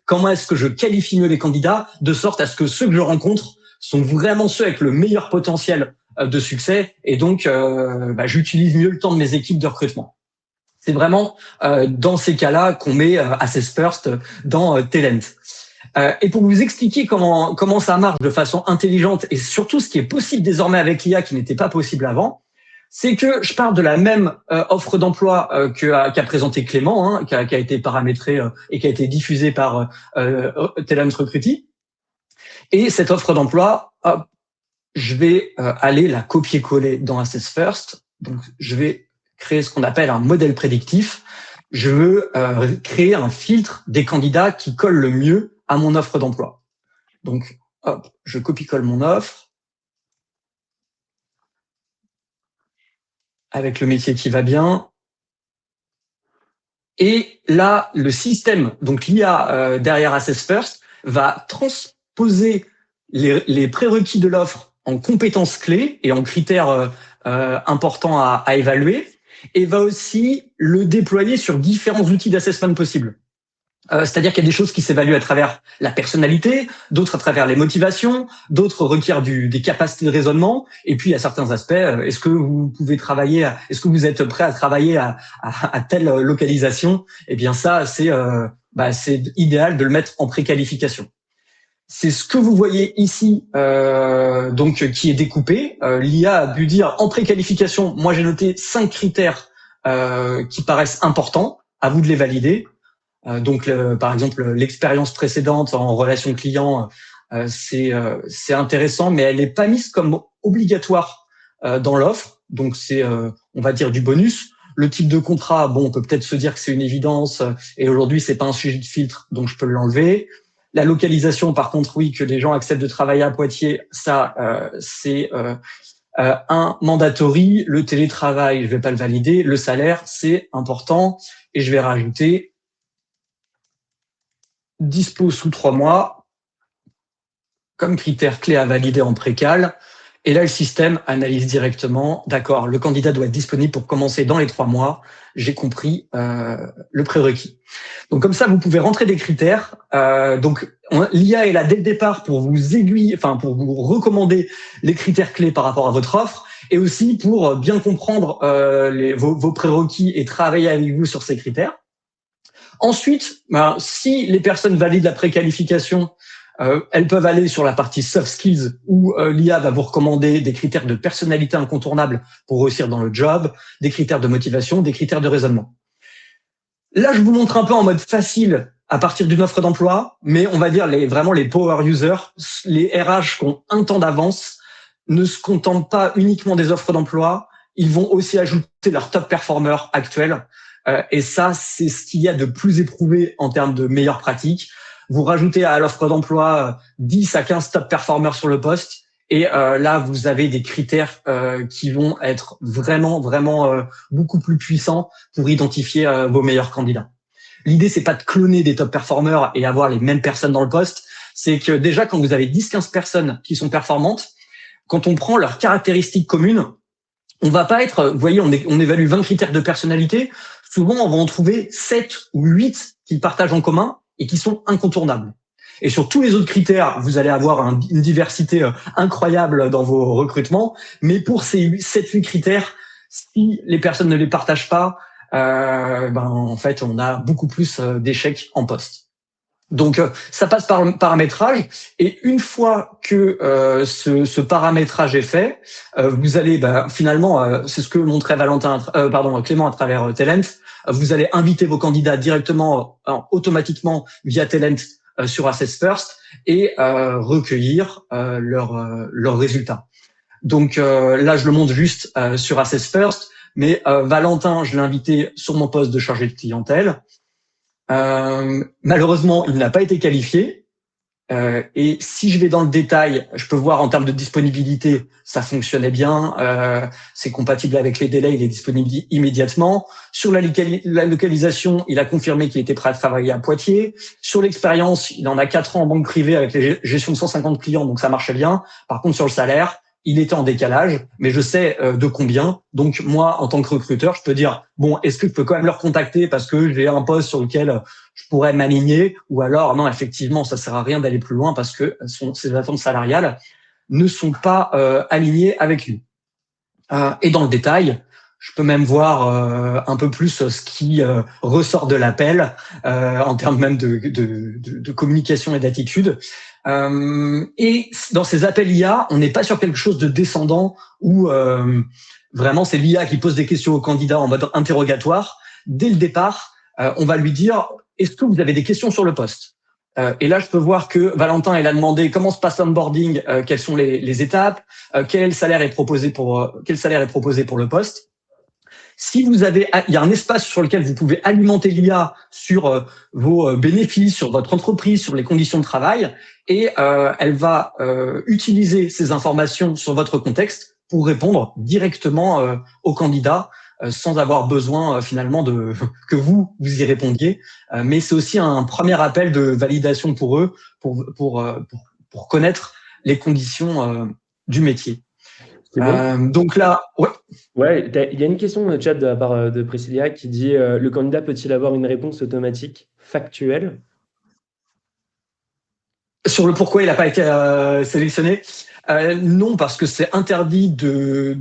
[SPEAKER 2] comment est-ce que je qualifie mieux les candidats de sorte à ce que ceux que je rencontre sont vraiment ceux avec le meilleur potentiel de succès et donc j'utilise mieux le temps de mes équipes de recrutement. C'est vraiment dans ces cas-là qu'on met Assess First dans Talent. Et pour vous expliquer comment ça marche de façon intelligente et surtout ce qui est possible désormais avec l'IA qui n'était pas possible avant, c'est que je pars de la même offre d'emploi qu'a présenté Clément, qui a été paramétrée et qui a été diffusée par Talent Recruity. Et cette offre d'emploi, je vais aller la copier-coller dans Assess First. Donc, je vais créer ce qu'on appelle un modèle prédictif. Je veux créer un filtre des candidats qui collent le mieux à mon offre d'emploi. Donc, hop, je copie-colle mon offre avec le métier qui va bien. Et là, le système, donc l'IA derrière Assess First, va transposer les prérequis de l'offre en compétences clés et en critères importants à évaluer, et va aussi le déployer sur différents outils d'assessment possibles. C'est-à-dire qu'il y a des choses qui s'évaluent à travers la personnalité, d'autres à travers les motivations, d'autres requièrent des capacités de raisonnement, et puis il y a certains aspects, est-ce que vous pouvez travailler, est-ce que vous êtes prêt à travailler à telle localisation? Eh bien ça, c'est idéal de le mettre en préqualification. C'est ce que vous voyez ici, donc qui est découpé. L'IA a dû dire en préqualification, moi j'ai noté 5 critères qui paraissent importants, à vous de les valider. Donc, par exemple, l'expérience précédente en relation client, c'est intéressant, mais elle n'est pas mise comme obligatoire dans l'offre. Donc, c'est, on va dire, du bonus. Le type de contrat, bon, on peut peut-être se dire que c'est une évidence, et aujourd'hui, c'est pas un sujet de filtre, donc je peux l'enlever. La localisation, par contre, oui, que les gens acceptent de travailler à Poitiers, ça, c'est un mandatory. Le télétravail, je vais pas le valider. Le salaire, c'est important, et je vais rajouter dispo sous 3 mois comme critère clé à valider en précal. Et là, le système analyse directement. D'accord, le candidat doit être disponible pour commencer dans les 3 mois. J'ai compris le prérequis. Donc comme ça, vous pouvez rentrer des critères. Donc l'IA est là dès le départ pour vous aiguiller, enfin pour vous recommander les critères clés par rapport à votre offre, et aussi pour bien comprendre vos prérequis et travailler avec vous sur ces critères. Ensuite, si les personnes valident la préqualification, elles peuvent aller sur la partie soft skills où l'IA va vous recommander des critères de personnalité incontournables pour réussir dans le job, des critères de motivation, des critères de raisonnement. Là, je vous montre un peu en mode facile à partir d'une offre d'emploi, mais on va dire vraiment les power users, les RH qui ont un temps d'avance, ne se contentent pas uniquement des offres d'emploi, ils vont aussi ajouter leurs top performers actuels. Et ça, c'est ce qu'il y a de plus éprouvé en termes de meilleures pratiques. Vous rajoutez à l'offre d'emploi 10 à 15 top performers sur le poste, et là, vous avez des critères qui vont être vraiment beaucoup plus puissants pour identifier vos meilleurs candidats. L'idée, c'est pas de cloner des top performers et avoir les mêmes personnes dans le poste. C'est que déjà, quand vous avez 10-15 personnes qui sont performantes, quand on prend leurs caractéristiques communes, on va pas être, vous voyez, on évalue 20 critères de personnalité. Souvent, on va en trouver 7 ou 8 qui partagent en commun et qui sont incontournables. Et sur tous les autres critères, vous allez avoir une diversité incroyable dans vos recrutements. Mais pour ces 7-8 critères, si les personnes ne les partagent pas, en fait, on a beaucoup plus d'échecs en poste. Donc, ça passe par le paramétrage. Et une fois que ce paramétrage est fait, vous allez finalement, c'est ce que montrait Clément à travers Talent. Vous allez inviter vos candidats directement, automatiquement via Talent sur Assess First et recueillir leurs résultats. Donc là, je le montre juste sur Assess First, mais Valentin, je l'ai invité sur mon poste de chargé de clientèle. Malheureusement, il n'a pas été qualifié. Et si je vais dans le détail, je peux voir en termes de disponibilité, ça fonctionnait bien, c'est compatible avec les délais, il est disponible immédiatement. Sur la localisation, il a confirmé qu'il était prêt à travailler à Poitiers. Sur l'expérience, il en a 4 ans en banque privée avec les gestions de 150 clients, donc ça marchait bien. Par contre, sur le salaire, il était en décalage, mais je sais de combien. Donc moi, en tant que recruteur, je peux dire, bon, est-ce que je peux quand même leur contacter parce que j'ai un poste sur lequel je pourrais m'aligner, ou alors non, effectivement, ça sert à rien d'aller plus loin parce que ses attentes salariales ne sont pas alignées avec lui. Et dans le détail, je peux même voir un peu plus ce qui ressort de l'appel en termes même de communication et d'attitude. Et dans ces appels IA, on n'est pas sur quelque chose de descendant où vraiment c'est l'IA qui pose des questions au candidat en mode interrogatoire. Dès le départ, on va lui dire: est-ce que vous avez des questions sur le poste? Et là, je peux voir que Valentin, il a demandé comment se passe l'onboarding, quelles sont les étapes, quel salaire est proposé pour le poste. Si vous avez, il y a un espace sur lequel vous pouvez alimenter l'IA sur vos bénéfices, sur votre entreprise, sur les conditions de travail, et elle va utiliser ces informations sur votre contexte pour répondre directement aux candidats sans avoir besoin finalement de que vous y répondiez. Mais c'est aussi un premier appel de validation pour eux, pour connaître les conditions du métier.
[SPEAKER 1] C'est bon.
[SPEAKER 2] Donc là, ouais.
[SPEAKER 1] Ouais, il y a une question dans le chat de la part de Priscilla qui dit le candidat peut-il avoir une réponse automatique factuelle?
[SPEAKER 2] Sur le pourquoi il n'a pas été sélectionné, non, parce que c'est interdit de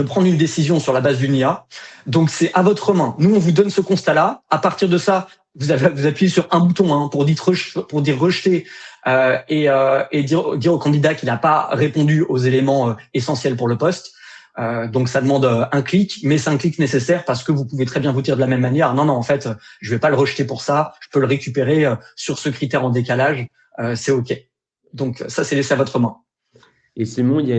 [SPEAKER 2] prendre une décision sur la base d'une IA. Donc, c'est à votre main. Nous, on vous donne ce constat-là. À partir de ça, vous appuyez sur un bouton pour dire rejeter et dire au candidat qu'il n'a pas répondu aux éléments essentiels pour le poste. Donc, ça demande un clic, mais c'est un clic nécessaire parce que vous pouvez très bien vous dire de la même manière, non, en fait, je vais pas le rejeter pour ça, je peux le récupérer sur ce critère en décalage, c'est OK. Donc, ça, c'est laissé à votre main.
[SPEAKER 1] Et Simon, il y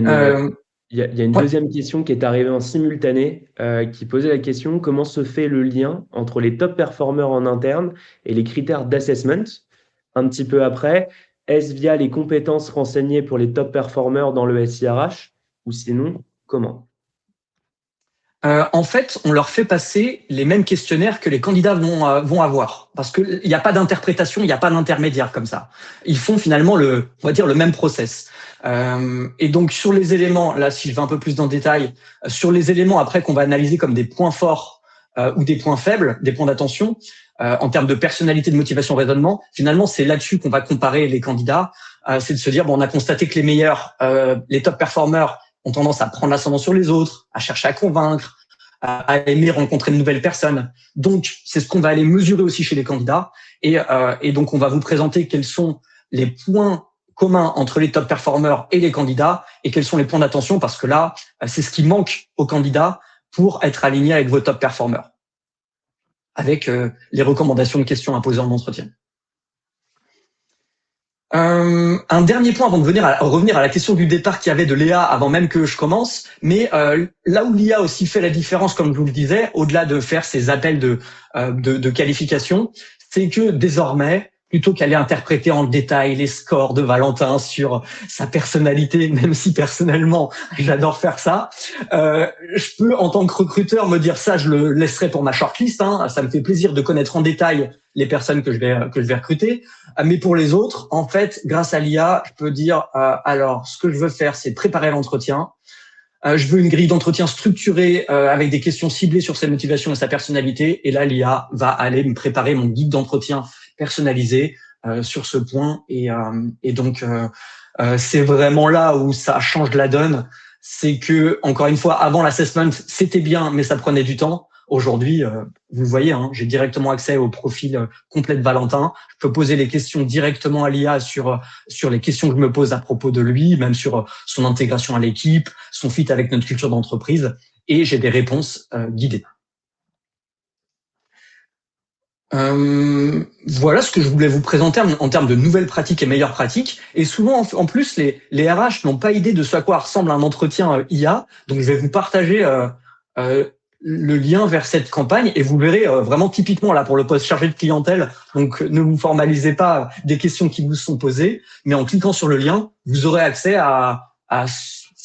[SPEAKER 1] a une deuxième question qui est arrivée en simultané, qui posait la question, comment se fait le lien entre les top performers en interne et les critères d'assessment? Un petit peu après, est-ce via les compétences renseignées pour les top performers dans le SIRH ou sinon, comment?
[SPEAKER 2] En fait, on leur fait passer les mêmes questionnaires que les candidats vont avoir, parce qu'il n'y a pas d'interprétation, il n'y a pas d'intermédiaire comme ça. Ils font finalement on va dire le même process. Et donc sur les éléments, là, si je vais un peu plus dans le détail, sur les éléments après qu'on va analyser comme des points forts ou des points faibles, des points d'attention, en termes de personnalité, de motivation, raisonnement, finalement, c'est là-dessus qu'on va comparer les candidats. C'est de se dire, bon, on a constaté que les meilleurs, les top performers ont tendance à prendre l'ascendant sur les autres, à chercher à convaincre, à aimer rencontrer de nouvelles personnes. Donc, c'est ce qu'on va aller mesurer aussi chez les candidats. Et donc, on va vous présenter quels sont les points communs entre les top performers et les candidats et quels sont les points d'attention, parce que là, c'est ce qui manque aux candidats pour être alignés avec vos top performers, avec les recommandations de questions à poser en entretien. Un dernier point avant de revenir à la question du départ qu'il y avait de Léa avant même que je commence, mais là où l'IA aussi fait la différence, comme je vous le disais, au-delà de faire ces appels de qualification, c'est que désormais, plutôt qu'aller interpréter en détail les scores de Valentin sur sa personnalité, même si personnellement j'adore faire ça, je peux en tant que recruteur me dire ça, je le laisserai pour ma shortlist. Ça me fait plaisir de connaître en détail les personnes que je vais recruter. Mais pour les autres, en fait, grâce à l'IA, je peux dire alors ce que je veux faire, c'est préparer l'entretien. Je veux une grille d'entretien structurée avec des questions ciblées sur sa motivation et sa personnalité. Et là, l'IA va aller me préparer mon guide d'entretien personnalisé sur ce point. Et donc, c'est vraiment là où ça change la donne. C'est que, encore une fois, avant l'assessment, c'était bien, mais ça prenait du temps. Aujourd'hui, vous le voyez, j'ai directement accès au profil complet de Valentin. Je peux poser les questions directement à l'IA sur les questions que je me pose à propos de lui, même sur son intégration à l'équipe, son fit avec notre culture d'entreprise, et j'ai des réponses guidées. Voilà ce que je voulais vous présenter en termes de nouvelles pratiques et meilleures pratiques. Et souvent, en plus, les RH n'ont pas idée de ce à quoi ressemble un entretien IA. Donc, je vais vous partager le lien vers cette campagne et vous verrez vraiment typiquement là pour le poste chargé de clientèle. Donc, ne vous formalisez pas des questions qui vous sont posées, mais en cliquant sur le lien, vous aurez accès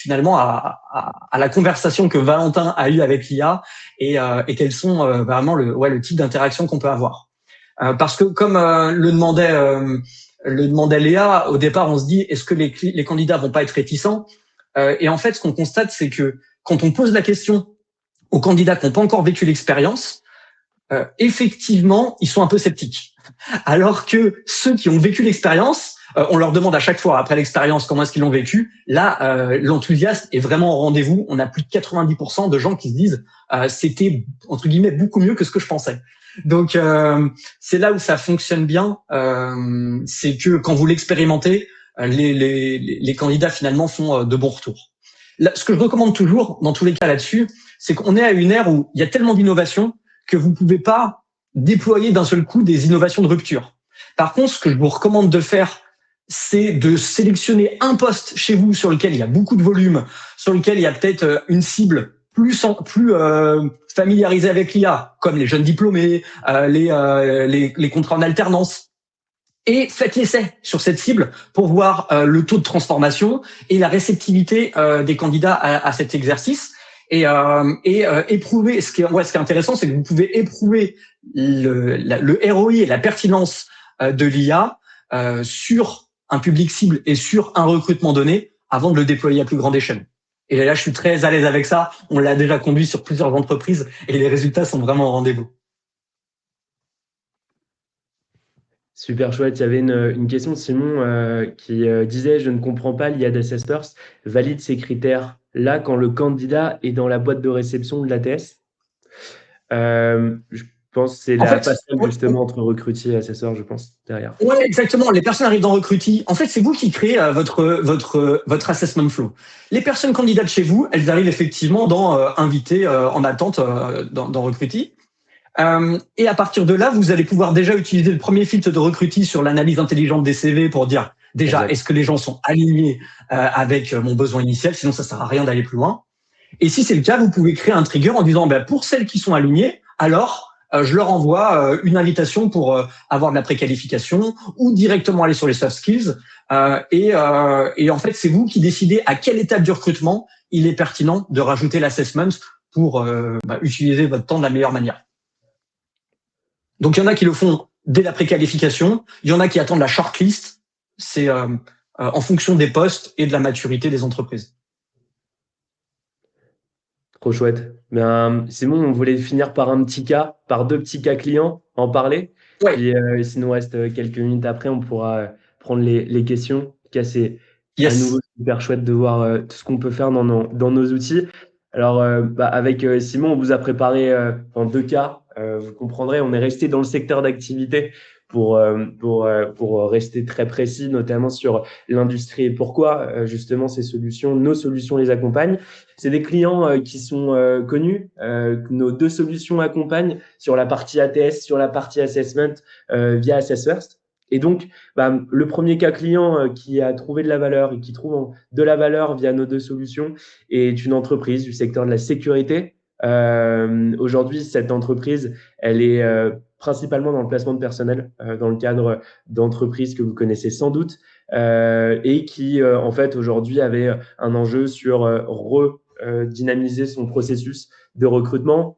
[SPEAKER 2] finalement à la conversation que Valentin a eue avec l'IA et quels sont vraiment le type d'interaction qu'on peut avoir. Parce que comme le demandait Léa, au départ, on se dit est-ce que les candidats vont pas être réticents et en fait, ce qu'on constate, c'est que quand on pose la question aux candidats qui n'ont pas encore vécu l'expérience, effectivement, ils sont un peu sceptiques. Alors que ceux qui ont vécu l'expérience, on leur demande à chaque fois, après l'expérience, comment est-ce qu'ils l'ont vécu. Là, l'enthousiasme est vraiment au rendez-vous. On a plus de 90% de gens qui se disent c'était, entre guillemets, beaucoup mieux que ce que je pensais. Donc, c'est là où ça fonctionne bien. C'est que quand vous l'expérimentez, les candidats, finalement, font de bons retours. Là, ce que je recommande toujours, dans tous les cas là-dessus, c'est qu'on est à une ère où il y a tellement d'innovations que vous ne pouvez pas déployer d'un seul coup des innovations de rupture. Par contre, ce que je vous recommande de faire, c'est de sélectionner un poste chez vous sur lequel il y a beaucoup de volume, sur lequel il y a peut-être une cible plus familiarisée avec l'IA, comme les jeunes diplômés, les contrats en alternance. Et faites l'essai sur cette cible pour voir le taux de transformation et la réceptivité des candidats à cet exercice. Et éprouver, ce qui est intéressant, c'est que vous pouvez éprouver le ROI et la pertinence de l'IA sur un public cible et sur un recrutement donné avant de le déployer à plus grande échelle. Et là, je suis très à l'aise avec ça. On l'a déjà conduit sur plusieurs entreprises et les résultats sont vraiment au rendez-vous.
[SPEAKER 1] Super chouette. Il y avait une question de Simon qui disait: Je ne comprends pas l'IA d'Assessors valide ces critères-là quand le candidat est dans la boîte de réception de l'ATS. Je pense que c'est la passerelle justement entre recruteur et assesseur, je pense, derrière.
[SPEAKER 2] Oui, exactement. Les personnes arrivent dans Recruity. En fait, c'est vous qui créez votre assessment flow. Les personnes candidates chez vous, elles arrivent effectivement dans invité en attente dans Recruity. Et à partir de là, vous allez pouvoir déjà utiliser le premier filtre de Recruity sur l'analyse intelligente des CV pour dire déjà, est-ce que les gens sont alignés avec mon besoin initial? Sinon, ça sert à rien d'aller plus loin. Et si c'est le cas, vous pouvez créer un trigger en disant, pour celles qui sont alignées, alors je leur envoie une invitation pour avoir de la préqualification ou directement aller sur les soft skills. Et en fait, c'est vous qui décidez à quelle étape du recrutement il est pertinent de rajouter l'assessment pour utiliser votre temps de la meilleure manière. Donc, il y en a qui le font dès la préqualification. Il y en a qui attendent la shortlist. C'est en fonction des postes et de la maturité des entreprises.
[SPEAKER 1] Trop chouette. Bien, Simon, on voulait finir par deux petits cas clients, en parler.
[SPEAKER 2] Ouais.
[SPEAKER 1] Puis, s'il nous reste quelques minutes après, on pourra prendre les questions. En tout cas, c'est à nouveau super chouette de voir tout ce qu'on peut faire dans nos outils. Alors, avec Simon, on vous a préparé en 2 cas. Vous comprendrez, on est resté dans le secteur d'activité pour rester très précis, notamment sur l'industrie et pourquoi justement nos solutions les accompagnent. C'est des clients qui sont connus. Nos 2 solutions accompagnent sur la partie ATS, sur la partie assessment via AssessFirst. Et donc, le premier cas client qui a trouvé de la valeur et qui trouve de la valeur via nos 2 solutions est une entreprise du secteur de la sécurité. Aujourd'hui, cette entreprise, elle est principalement dans le placement de personnel, dans le cadre d'entreprises que vous connaissez sans doute, et qui, en fait, aujourd'hui, avait un enjeu sur dynamiser son processus de recrutement.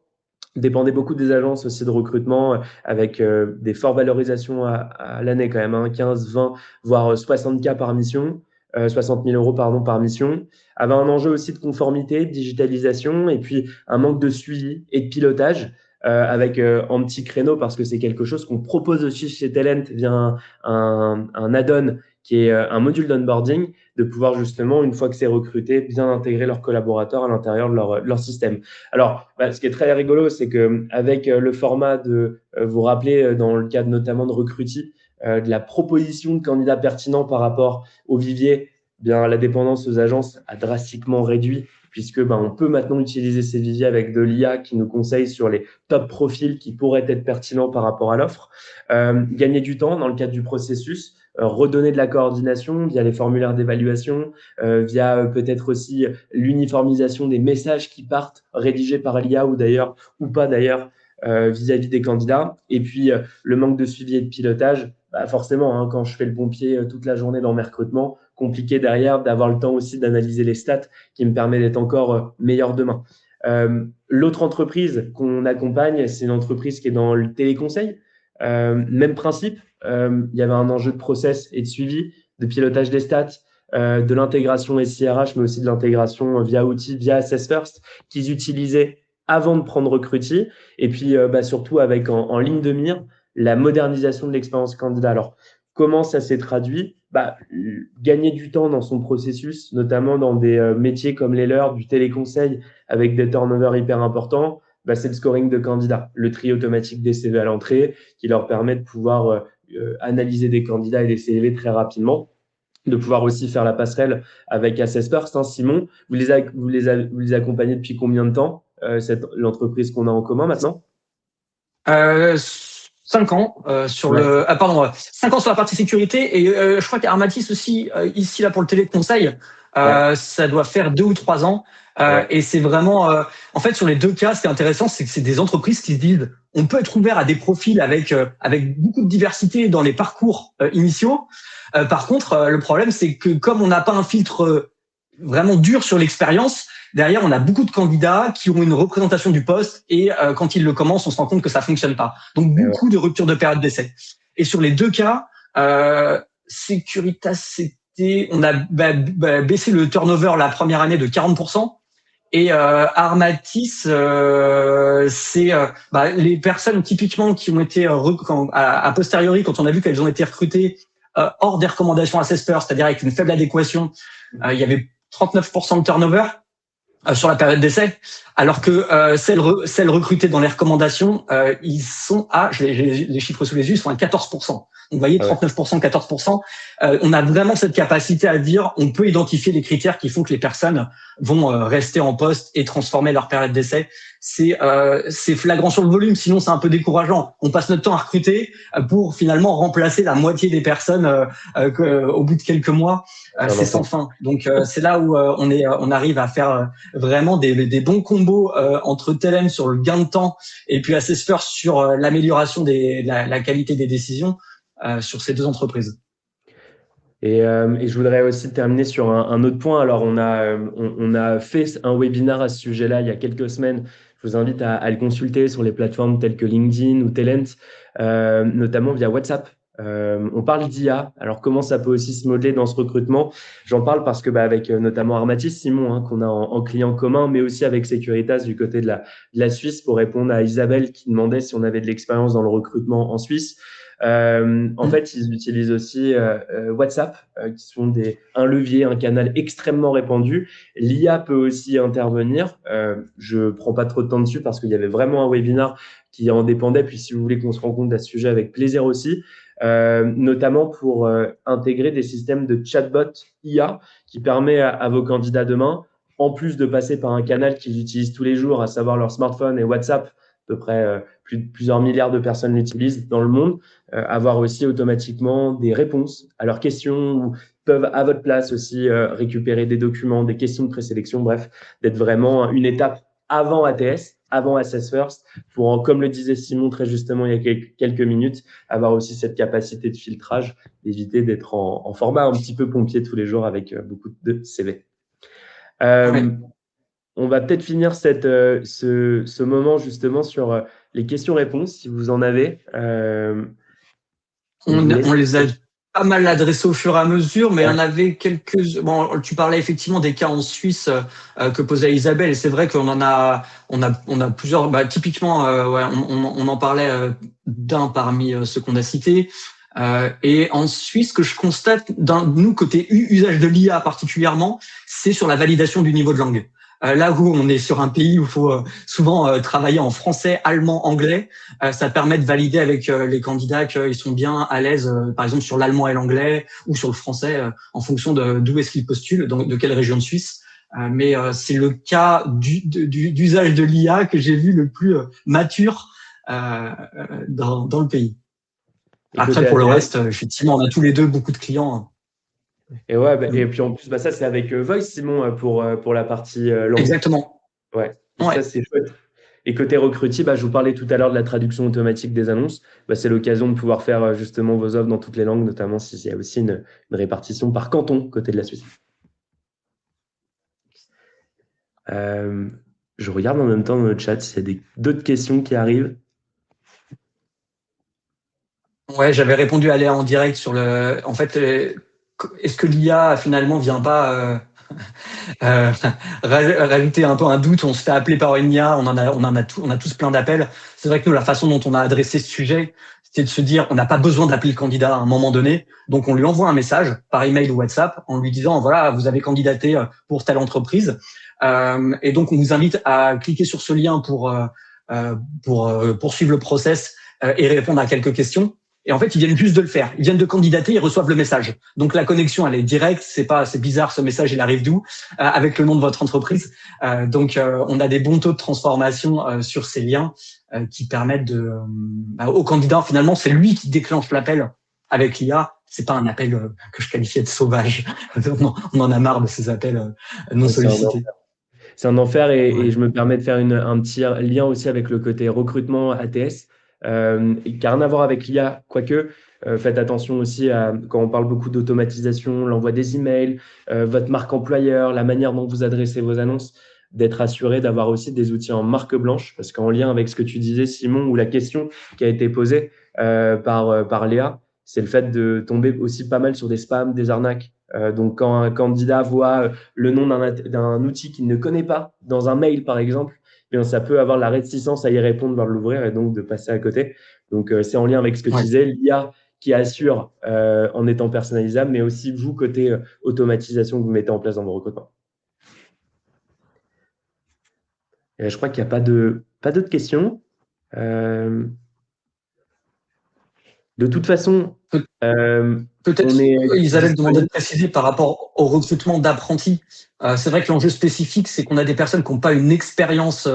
[SPEAKER 1] Dépendait beaucoup des agences aussi de recrutement, avec des fortes valorisations à l'année quand même, 15, 20, voire 60 K par mission, 60 000 euros par mission. Avait un enjeu aussi de conformité, de digitalisation, et puis un manque de suivi et de pilotage, avec un petit créneau, parce que c'est quelque chose qu'on propose aussi chez Talent via un add-on qui est un module d'onboarding, de pouvoir justement, une fois que c'est recruté, bien intégrer leurs collaborateurs à l'intérieur de leur système. Alors, ce qui est très rigolo, c'est qu'avec le format de, vous rappelez, dans le cadre notamment de Recruity, de la proposition de candidats pertinents par rapport au vivier, bien la dépendance aux agences a drastiquement réduit, puisque on peut maintenant utiliser ces viviers avec de l'IA qui nous conseille sur les top profils qui pourraient être pertinents par rapport à l'offre. Gagner du temps dans le cadre du processus, redonner de la coordination via les formulaires d'évaluation, via peut-être aussi l'uniformisation des messages qui partent rédigés par l'IA ou pas d'ailleurs vis-à-vis des candidats. Et puis le manque de suivi et de pilotage, forcément, quand je fais le pompier toute la journée dans mes recrutements, compliqué derrière d'avoir le temps aussi d'analyser les stats qui me permet d'être encore meilleur demain. L'autre entreprise qu'on accompagne, c'est une entreprise qui est dans le téléconseil. Même principe, il y avait un enjeu de process et de suivi, de pilotage des stats, de l'intégration SIRH, mais aussi de l'intégration via outils, via AssessFirst, qu'ils utilisaient avant de prendre Recruity. Et puis, surtout avec en ligne de mire, la modernisation de l'expérience candidat. Alors, comment ça s'est traduit? Gagner du temps dans son processus, notamment dans des métiers comme les leurs, du téléconseil, avec des turnovers hyper importants. C'est le scoring de candidats, le tri automatique des CV à l'entrée, qui leur permet de pouvoir analyser des candidats et des CV très rapidement, de pouvoir aussi faire la passerelle avec AssessFirst. Simon, vous les accompagnez depuis combien de temps, l'entreprise qu'on a en commun maintenant?
[SPEAKER 2] 5 ans sur le 5 ans sur la partie sécurité et je crois qu'Armatis aussi ici là pour le téléconseil ça doit faire 2 ou 3 ans et c'est vraiment en fait sur les deux cas ce qui est intéressant c'est que c'est des entreprises qui se disent on peut être ouvert à des profils avec beaucoup de diversité dans les parcours initiaux. Par contre le problème c'est que comme on n'a pas un filtre vraiment dur sur l'expérience, derrière, on a beaucoup de candidats qui ont une représentation du poste et quand ils le commencent, on se rend compte que ça fonctionne pas. Donc, beaucoup de ruptures de période d'essai. Et sur les deux cas, Securitas, on a baissé le turnover la première année de 40%. Et Armatis, c'est les personnes typiquement qui ont été a posteriori, quand on a vu qu'elles ont été recrutées hors des recommandations assesseurs, c'est-à-dire avec une faible adéquation, il y avait 39% de turnover sur la période d'essai, alors que celles recrutées dans les recommandations, ils sont j'ai les chiffres sous les yeux, ils sont à 14%. Donc vous voyez, 39%, 14%. On a vraiment cette capacité à dire, on peut identifier les critères qui font que les personnes vont rester en poste et transformer leur période d'essai. C'est flagrant sur le volume, sinon c'est un peu décourageant. On passe notre temps à recruter pour finalement remplacer la moitié des personnes au bout de quelques mois. C'est sans fin. Donc c'est là où on arrive à faire vraiment des bons combos entre Talent sur le gain de temps et puis Assessor sur l'amélioration de la qualité des décisions sur ces deux entreprises.
[SPEAKER 1] Et je voudrais aussi terminer sur un autre point. Alors, on a fait un webinaire à ce sujet-là il y a quelques semaines. Je vous invite à le consulter sur les plateformes telles que LinkedIn ou Talent, notamment via WhatsApp. On parle d'IA. Alors, comment ça peut aussi se modeler dans ce recrutement? J'en parle parce que avec notamment Armatis, Simon, qu'on a en client commun, mais aussi avec Securitas du côté de la Suisse, pour répondre à Isabelle qui demandait si on avait de l'expérience dans le recrutement en Suisse. En fait, ils utilisent aussi WhatsApp, qui sont un levier, un canal extrêmement répandu. L'IA peut aussi intervenir. Je prends pas trop de temps dessus parce qu'il y avait vraiment un webinaire qui en dépendait. Puis, si vous voulez qu'on se rende compte à ce sujet, avec plaisir aussi. Notamment pour intégrer des systèmes de chatbot IA qui permet à vos candidats demain, en plus de passer par un canal qu'ils utilisent tous les jours, à savoir leur smartphone et WhatsApp, à peu près plusieurs milliards de personnes l'utilisent dans le monde, avoir aussi automatiquement des réponses à leurs questions ou peuvent à votre place aussi récupérer des documents, des questions de présélection, bref, d'être vraiment une étape avant ATS, avant Assess First, pour, comme le disait Simon très justement il y a quelques minutes, avoir aussi cette capacité de filtrage, d'éviter d'être en format un petit peu pompier tous les jours avec beaucoup de CV. On va peut-être finir ce moment justement sur les questions-réponses, si vous en avez.
[SPEAKER 2] On les a pas mal adressés au fur et à mesure, mais il y en avait quelques. Bon, tu parlais effectivement des cas en Suisse que posait Isabelle. Et c'est vrai qu'on on a plusieurs. Typiquement, on en parlait d'un parmi ceux qu'on a cités. Et en Suisse, ce que je constate, nous côté usage de l'IA particulièrement, c'est sur la validation du niveau de langue. Là où on est sur un pays où il faut souvent travailler en français, allemand, anglais, ça permet de valider avec les candidats qu'ils sont bien à l'aise, par exemple sur l'allemand et l'anglais ou sur le français, en fonction d'où est-ce qu'ils postulent, de quelle région de Suisse. Mais c'est le cas d'usage de l'IA que j'ai vu le plus mature dans le pays. Après, pour le reste, effectivement, on a tous les deux beaucoup de clients.
[SPEAKER 1] Et et puis en plus, ça c'est avec Voice, Simon, pour la partie langue.
[SPEAKER 2] Exactement.
[SPEAKER 1] Ouais. Ça c'est chouette. Et côté recrutis, je vous parlais tout à l'heure de la traduction automatique des annonces. C'est l'occasion de pouvoir faire justement vos offres dans toutes les langues, notamment s'il y a aussi une répartition par canton côté de la Suisse. Je regarde en même temps dans le chat s'il y a d'autres questions qui arrivent.
[SPEAKER 2] Ouais, j'avais répondu à Léa en direct sur le. En fait, est-ce que l'IA finalement vient pas rajouter un peu un doute? On se fait appeler par une IA, on a tous plein d'appels. C'est vrai que nous, la façon dont on a adressé ce sujet, c'était de se dire, on n'a pas besoin d'appeler le candidat à un moment donné, donc on lui envoie un message par email ou WhatsApp en lui disant, voilà, vous avez candidaté pour telle entreprise, et donc on vous invite à cliquer sur ce lien pour poursuivre le process et répondre à quelques questions. Et en fait, ils viennent juste de le faire. Ils viennent de candidater, ils reçoivent le message. Donc la connexion, elle est directe. C'est bizarre, ce message, il arrive d'où avec le nom de votre entreprise. Donc on a des bons taux de transformation sur ces liens qui permettent au candidat. Finalement, c'est lui qui déclenche l'appel avec l'IA. C'est pas un appel que je qualifiais de sauvage. On en a marre de ces appels non sollicités.
[SPEAKER 1] C'est un enfer et je me permets de faire un petit lien aussi avec le côté recrutement ATS, qui n'a rien à voir avec l'IA, quoique. Faites attention aussi quand on parle beaucoup d'automatisation, l'envoi des emails, votre marque employeur, la manière dont vous adressez vos annonces, d'être assuré d'avoir aussi des outils en marque blanche, parce qu'en lien avec ce que tu disais, Simon, ou la question qui a été posée par Léa, c'est le fait de tomber aussi pas mal sur des spams, des arnaques. Donc, quand un candidat voit le nom d'un outil qu'il ne connaît pas dans un mail, par exemple, eh bien, ça peut avoir la réticence à y répondre, de l'ouvrir et donc de passer à côté. Donc, c'est en lien avec ce que tu disais, l'IA qui assure en étant personnalisable, mais aussi vous, côté automatisation que vous mettez en place dans vos recrutements. Et je crois qu'il n'y a pas d'autres questions. De toute façon,
[SPEAKER 2] peut-être ils allaient demander de préciser par rapport au recrutement d'apprentis. C'est vrai que l'enjeu spécifique, c'est qu'on a des personnes qui n'ont pas une expérience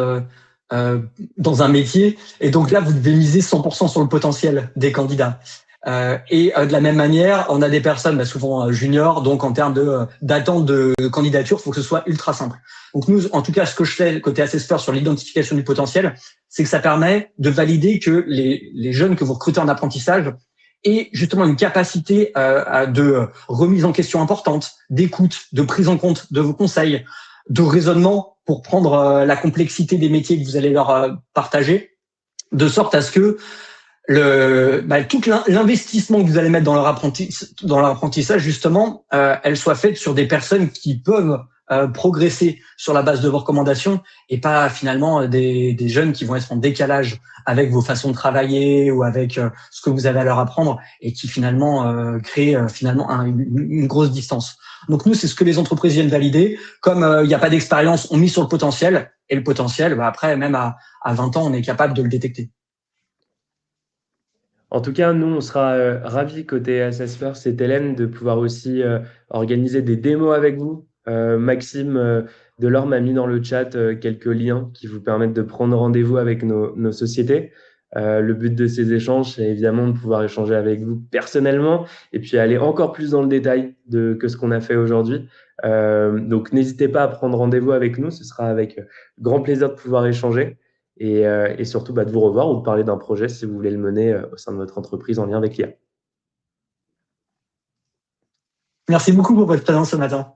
[SPEAKER 2] dans un métier, et donc là, vous devez miser 100% sur le potentiel des candidats. Et de la même manière, on a des personnes souvent juniors, donc en termes d'attente de candidature, il faut que ce soit ultra simple. Donc nous, en tout cas, ce que je fais côté Assessper sur l'identification du potentiel, c'est que ça permet de valider que les jeunes que vous recrutez en apprentissage aient justement une capacité de remise en question importante, d'écoute, de prise en compte de vos conseils, de raisonnement pour prendre la complexité des métiers que vous allez leur partager, de sorte à ce que tout l'investissement que vous allez mettre dans leur apprentissage, justement, elle soit faite sur des personnes qui peuvent progresser sur la base de vos recommandations, et pas finalement des jeunes qui vont être en décalage avec vos façons de travailler ou avec ce que vous avez à leur apprendre, et qui finalement créent une grosse distance. Donc nous, c'est ce que les entreprises viennent valider. Comme il n'y a pas d'expérience, on mise sur le potentiel, et le potentiel, après, même à 20 ans, on est capable de le détecter.
[SPEAKER 1] En tout cas, nous, on sera ravis côté Assessper, c'est Hélène, de pouvoir aussi organiser des démos avec vous. Maxime Delorme m'a mis dans le chat quelques liens qui vous permettent de prendre rendez-vous avec nos sociétés. Le but de ces échanges, c'est évidemment de pouvoir échanger avec vous personnellement et puis aller encore plus dans le détail que ce qu'on a fait aujourd'hui. Donc, n'hésitez pas à prendre rendez-vous avec nous. Ce sera avec grand plaisir de pouvoir échanger. Et surtout de vous revoir ou de parler d'un projet si vous voulez le mener au sein de votre entreprise en lien avec l'IA.
[SPEAKER 2] Merci beaucoup pour votre présence ce matin.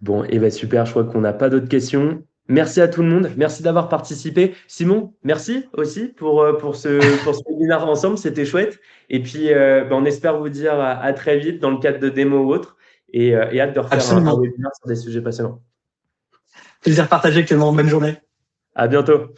[SPEAKER 1] Bon, et super, je crois qu'on n'a pas d'autres questions. Merci à tout le monde, merci d'avoir participé. Simon, merci aussi pour ce webinaire ensemble, c'était chouette. Et puis, on espère vous dire à très vite dans le cadre de démo ou autre, et hâte de refaire un webinaire sur des sujets passionnants.
[SPEAKER 2] Plaisir partagé, Clément, bonne journée.
[SPEAKER 1] À bientôt.